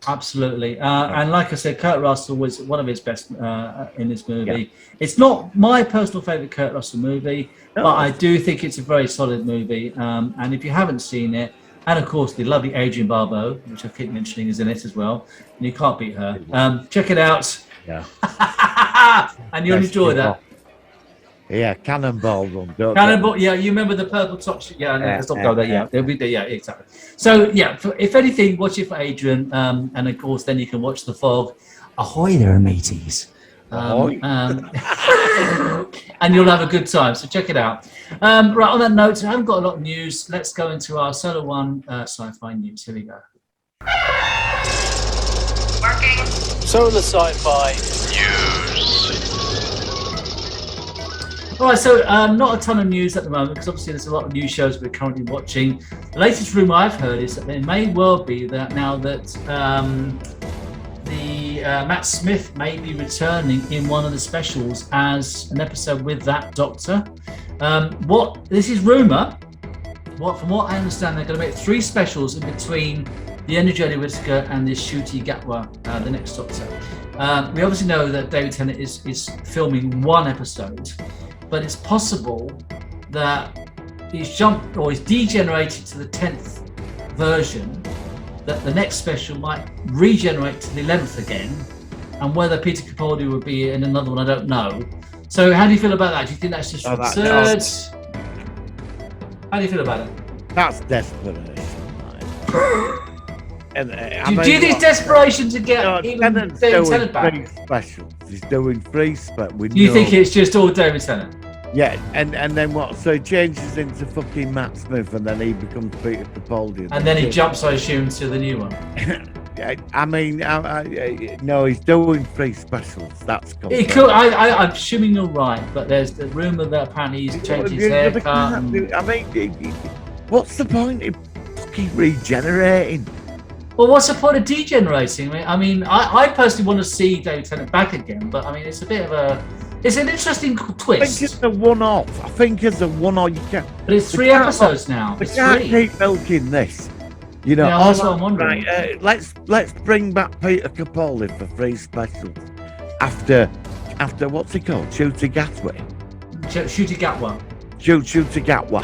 [SPEAKER 3] Absolutely. And like I said, Kurt Russell was one of his best in this movie. Yeah. It's not my personal favourite Kurt Russell movie, but I do think it's a very solid movie. And if you haven't seen it, and of course the lovely Adrienne Barbeau, which I keep mentioning, is in it as well, and you can't beat her. Check it out.
[SPEAKER 4] Yeah.
[SPEAKER 3] And you'll enjoy that.
[SPEAKER 4] Yeah, Cannonball Run.
[SPEAKER 3] Cannonball, yeah, you remember the purple top? Let's not go there. Yeah, they'll be there. Yeah, exactly. So, if anything, watch it for Adrian, and of course, then you can watch The Fog. Ahoy there, mateys! And you'll have a good time. So check it out. Right, on that note, I haven't got a lot of news. Let's go into our Solar One Sci-Fi news. Here we go.
[SPEAKER 6] Working.
[SPEAKER 7] Solar Sci-Fi
[SPEAKER 6] News.
[SPEAKER 3] All right, so not a ton of news at the moment because obviously there's a lot of new shows we're currently watching. The latest rumor I've heard is that it may well be that now that Matt Smith may be returning in one of the specials as an episode with that Doctor. This is rumor. From what I understand, they're going to make 3 specials in between the end of Jodie Whittaker and this Ncuti Gatwa, the next Doctor. We obviously know that David Tennant is filming 1 episode, but it's possible that he's jumped or he's degenerated to the 10th version, that the next special might regenerate to the 11th again, and whether Peter Capaldi would be in another one, I don't know. So how do you feel about that? Do you think that's just absurd? How do you feel about it?
[SPEAKER 4] That's desperation.
[SPEAKER 3] Do you think it's desperation to get even David Tennant back?
[SPEAKER 4] 3 specials. He's doing 3 specials.
[SPEAKER 3] Do you think it's just all David Tennant?
[SPEAKER 4] Yeah, and then what? So he changes into fucking Matt Smith, and then he becomes Peter Capaldi.
[SPEAKER 3] And then he jumps, I assume, to the new one.
[SPEAKER 4] I mean, no, he's doing 3 specials. That's confirmed.
[SPEAKER 3] He could. I'm assuming you're right, but there's the rumor that apparently he's changed his haircut.
[SPEAKER 4] I mean, what's the point in fucking regenerating?
[SPEAKER 3] Well, what's the point of degenerating? I mean, I personally want to see David Tennant back again, but I mean, it's a bit of it's an interesting twist.
[SPEAKER 4] I think it's a one-off. You can't.
[SPEAKER 3] But it's 3 episodes now.
[SPEAKER 4] We can't keep milking this. You know,
[SPEAKER 3] that's what I'm wondering.
[SPEAKER 4] Right, let's bring back Peter Capaldi for 3 specials after what's he called? Ncuti Gatwa.
[SPEAKER 3] Ncuti Gatwa.
[SPEAKER 4] Ncuti Gatwa.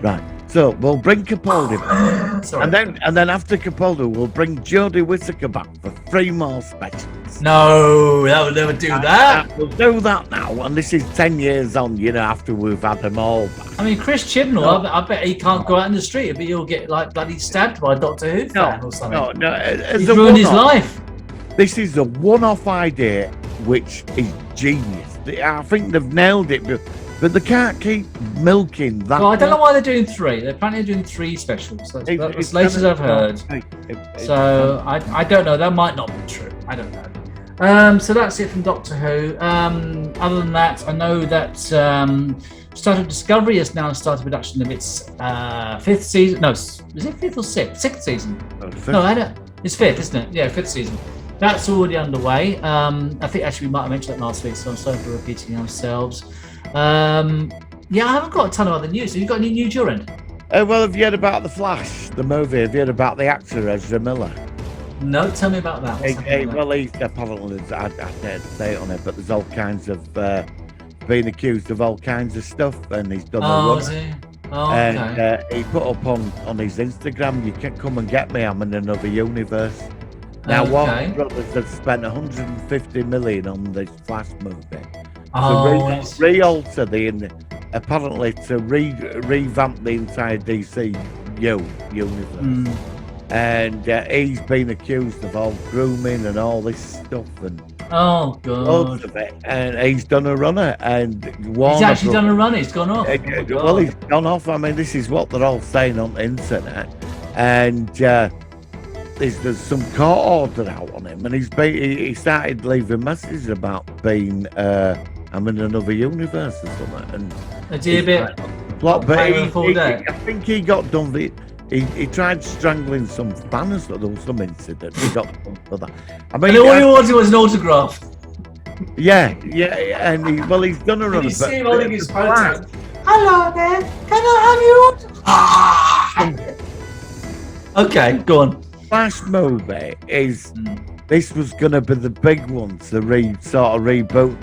[SPEAKER 4] Right. So we'll bring Capaldi back.
[SPEAKER 3] Sorry.
[SPEAKER 4] And then after Capaldi, we'll bring Jodie Whittaker back for 3 more specials.
[SPEAKER 3] No, that would never do that.
[SPEAKER 4] We'll do that now, and this is 10 years on, after we've had them all back.
[SPEAKER 3] I mean, Chris Chibnall, I bet he can't go out in the street, but he'll get like bloody stabbed by a Doctor Who fan or something.
[SPEAKER 4] No.
[SPEAKER 3] He's ruined his life.
[SPEAKER 4] This is a one-off idea, which is genius. I think they've nailed it, but they can't keep milking that.
[SPEAKER 3] Well, I don't know why they're doing 3. They're planning on doing 3 specials. That's as late as I've heard. So I don't know. That might not be true. I don't know. So that's it from Doctor Who. Other than that, I know that Star Trek Discovery has now started production of its 5th season. No, is it 5th or 6th? 6th season. No, I don't. It's 5th, isn't it? Yeah, 5th season. That's already underway. I think actually we might have mentioned that last week, so I'm sorry for repeating ourselves. I haven't got a ton of other news. Have you got any news your end?
[SPEAKER 4] Well, have you heard about The Flash, the movie? Have you heard about the actor Ezra Miller?
[SPEAKER 3] No, tell me about that.
[SPEAKER 4] Well, he's apparently, I can't say it on it, but there's all kinds of, being accused of all kinds of stuff, and he's done
[SPEAKER 3] is he? Oh,
[SPEAKER 4] and
[SPEAKER 3] okay.
[SPEAKER 4] he put up on his Instagram, you can come and get me, I'm in another universe. Now, Warner Brothers have spent 150 million on this Flash movie. To re-alter apparently to revamp the entire DC universe. And he's been accused of all grooming and all this stuff and loads of it. And he's done a runner, and
[SPEAKER 3] he's actually done a run. He's gone off.
[SPEAKER 4] Well, he's gone off. I mean, this is what they're all saying on the internet, and there's some court order out on him, and he started leaving messages about being I'm in another universe or something. And but I think he got done. He tried strangling some fans, or there was some incident. He got done for that. I mean,
[SPEAKER 3] and all he wanted was an autograph.
[SPEAKER 4] Yeah, and he's done a run.
[SPEAKER 3] You see him holding his photo. Hello there, can I have you? Okay, go on.
[SPEAKER 4] Flash movie is this was going to be the big one to reboot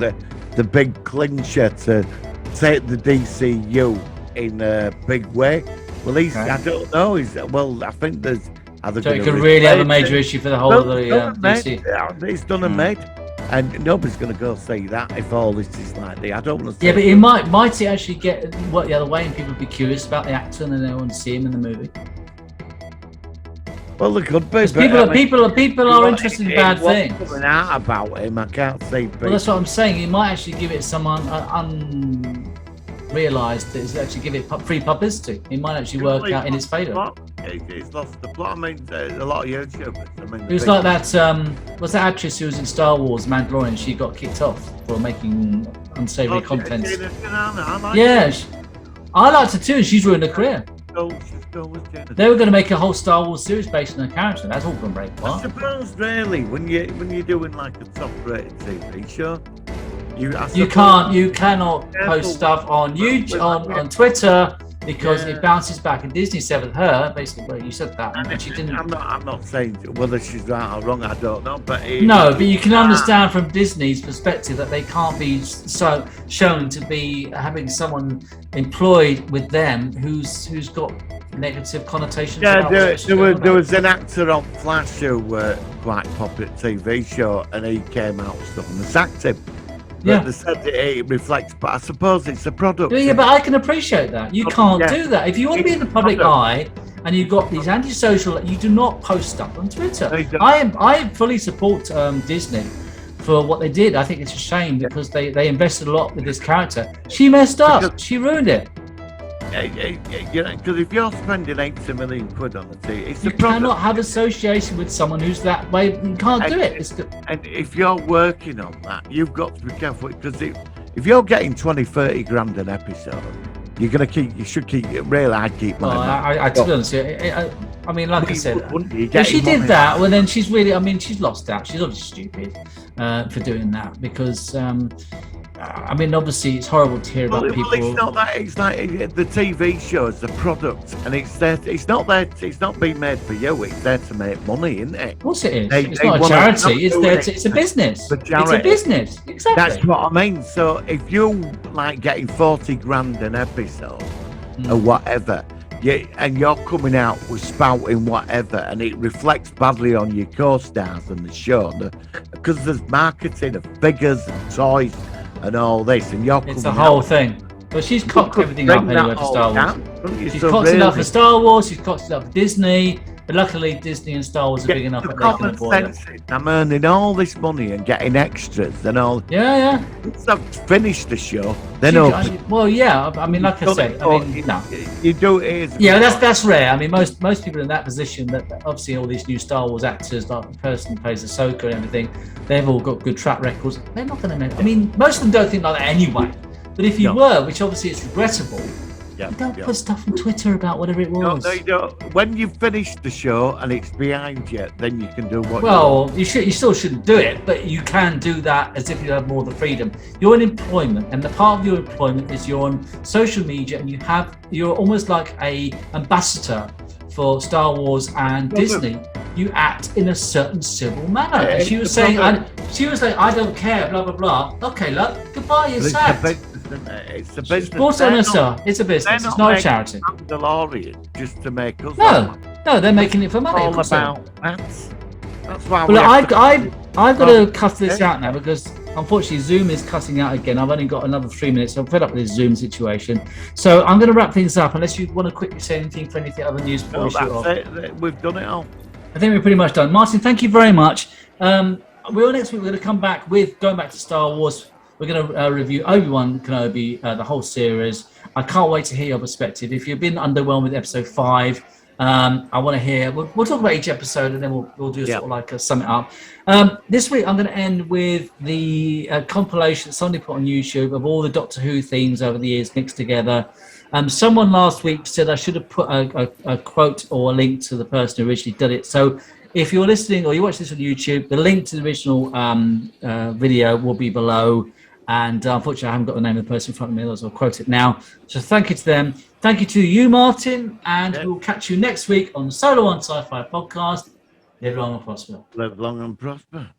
[SPEAKER 4] the big clincher to take the DCU in a big way. Well, I don't know. I think there's.
[SPEAKER 3] So it could really have a major issue for the whole of the DC.
[SPEAKER 4] It's done and made, and nobody's going to go see that if all this is like that. I don't want to.
[SPEAKER 3] Yeah, but it might it actually get work the other way, and people be curious about the actor and they want to see him in the movie.
[SPEAKER 4] Well, there could be.
[SPEAKER 3] People are interested in bad things.
[SPEAKER 4] Coming out about him, I can't see.
[SPEAKER 3] Well, that's what I'm saying. He might actually give it some unrealised that it's actually give it free publicity. It might actually work out in its favour.
[SPEAKER 4] It's lost the plot. I mean, a lot of YouTubers.
[SPEAKER 3] It was like that. Was that actress who was in Star Wars Mandalorian? She got kicked off for making unsavoury content. I liked her too, and she's ruined her career. They were going to make a whole Star Wars series based on her character. That's all going to break apart.
[SPEAKER 4] I suppose, really, when you're doing like a top-rated TV show, you cannot
[SPEAKER 3] post stuff on YouTube, on Twitter, because it bounces back. And Disney said with her, basically, well, you said that, and she didn't.
[SPEAKER 4] I'm not saying whether she's right or wrong. I don't know, but
[SPEAKER 3] but you can understand from Disney's perspective that they can't be so shown to be having someone employed with them who's got negative connotations.
[SPEAKER 4] Yeah, there was an actor on Flash who were quite popular TV show, and he came out and stuff, and they sacked him. But they said it reflects, but I suppose it's a product.
[SPEAKER 3] Yeah, but I can appreciate that. You can't do that. If you want to be in the public eye and you've got these antisocial, you do not post stuff on Twitter. I fully support Disney for what they did. I think it's a shame because they invested a lot with this character. She messed up. She ruined it.
[SPEAKER 4] Because if you're spending 80 million quid on the TV,
[SPEAKER 3] you cannot have association with someone who's that way. You can't do it.
[SPEAKER 4] And if you're working on that, you've got to be careful, because if you're getting 20-30 grand an episode, you're going to keep. You should keep. Really, I'd keep mine.
[SPEAKER 3] To be honest, I mean, like I said, if she did that, well, then she's really. I mean, she's lost out. She's obviously stupid for doing that because. I mean, obviously, it's horrible to hear about people.
[SPEAKER 4] Well, it's not that. It's like the TV show is the product, and it's there. It's not there. It's not being made for you. It's there to make money, isn't it?
[SPEAKER 3] Of course it is. It's not a charity. It's there. It's a business. It's a business. Exactly.
[SPEAKER 4] That's what I mean. So if you like getting 40 grand an episode or whatever, and you're coming out with spouting whatever, and it reflects badly on your co-stars and the show, because there's marketing of figures and toys and all this, and you're
[SPEAKER 3] It's
[SPEAKER 4] coming
[SPEAKER 3] the whole
[SPEAKER 4] out.
[SPEAKER 3] thing. Well, she's cocked
[SPEAKER 4] could
[SPEAKER 3] everything up
[SPEAKER 4] bring that
[SPEAKER 3] anyway for
[SPEAKER 4] all
[SPEAKER 3] Star Wars.
[SPEAKER 4] down, couldn't you?
[SPEAKER 3] She's
[SPEAKER 4] So
[SPEAKER 3] cocked it up for
[SPEAKER 4] really-
[SPEAKER 3] Star Wars. She's cocked it up for Disney. But luckily, Disney and Star Wars are big enough
[SPEAKER 4] The
[SPEAKER 3] that they can
[SPEAKER 4] common
[SPEAKER 3] avoid it.
[SPEAKER 4] sense is I'm earning all this money and getting extras and all.
[SPEAKER 3] Yeah.
[SPEAKER 4] Once I've finished the show, then
[SPEAKER 3] She-
[SPEAKER 4] open.
[SPEAKER 3] well, yeah. I mean, like I said, I mean, no.
[SPEAKER 4] You do it as
[SPEAKER 3] Yeah, that's rare. I mean, most people in that position, that obviously all these new Star Wars actors, like the person who plays Ahsoka and everything, they've all got good track records. They're not going to make. I mean, most of them don't think like that anyway. But if you
[SPEAKER 4] No.
[SPEAKER 3] were, which obviously it's regrettable,
[SPEAKER 4] Yeah,
[SPEAKER 3] you don't
[SPEAKER 4] yeah.
[SPEAKER 3] put stuff on Twitter about whatever it
[SPEAKER 4] No,
[SPEAKER 3] was.
[SPEAKER 4] no, you don't. When you've finished the show and it's behind you, then you can do what
[SPEAKER 3] Well, you still shouldn't do it, but you can do that as if you have more of the freedom. You're in employment, and the part of your employment is you're on social media, and you're almost like a ambassador for Star Wars and
[SPEAKER 4] Well,
[SPEAKER 3] Disney. You act in a certain civil manner.
[SPEAKER 4] Yeah,
[SPEAKER 3] And she was
[SPEAKER 4] it's
[SPEAKER 3] saying,
[SPEAKER 4] not
[SPEAKER 3] I don't care, blah blah blah. Okay, look, goodbye, you're
[SPEAKER 4] It's a
[SPEAKER 3] sacked.
[SPEAKER 4] business, isn't it? It's a
[SPEAKER 3] She's
[SPEAKER 4] business.
[SPEAKER 3] brought it on herself. It's a business.
[SPEAKER 4] they're
[SPEAKER 3] It's not a
[SPEAKER 4] making
[SPEAKER 3] charity.
[SPEAKER 4] Mandalorian just to make us
[SPEAKER 3] No, no, they're making it for money. of
[SPEAKER 4] all
[SPEAKER 3] course they are.
[SPEAKER 4] about that's why
[SPEAKER 3] Well,
[SPEAKER 4] we have to-
[SPEAKER 3] I've got to cut this out now because unfortunately Zoom is cutting out again. I've only got another 3 minutes. I'm fed up with this Zoom situation. So I'm going to wrap things up unless you want to quickly say anything for anything other news before
[SPEAKER 4] No,
[SPEAKER 3] we shoot off.
[SPEAKER 4] that's it. We've done it all.
[SPEAKER 3] I think we're pretty much done. Martin, thank you very much. Next week we're going to come back with going back to Star Wars. We're going to review Obi-Wan Kenobi, the whole series. I can't wait to hear your perspective. If you've been underwhelmed with episode 5, I want to hear. We'll talk about each episode and then we'll do sort of like a sum it up. This week I'm going to end with the compilation that somebody put on YouTube of all the Doctor Who themes over the years mixed together. Someone last week said I should have put a quote or a link to the person who originally did it. So if you're listening or you watch this on YouTube, the link to the original video will be below. And unfortunately, I haven't got the name of the person in front of me, otherwise I'll quote it now. So thank you to them. Thank you to you, Martin. And we'll catch you next week on the Solo on Sci-Fi podcast. Live long and prosper.
[SPEAKER 4] Live long and prosper.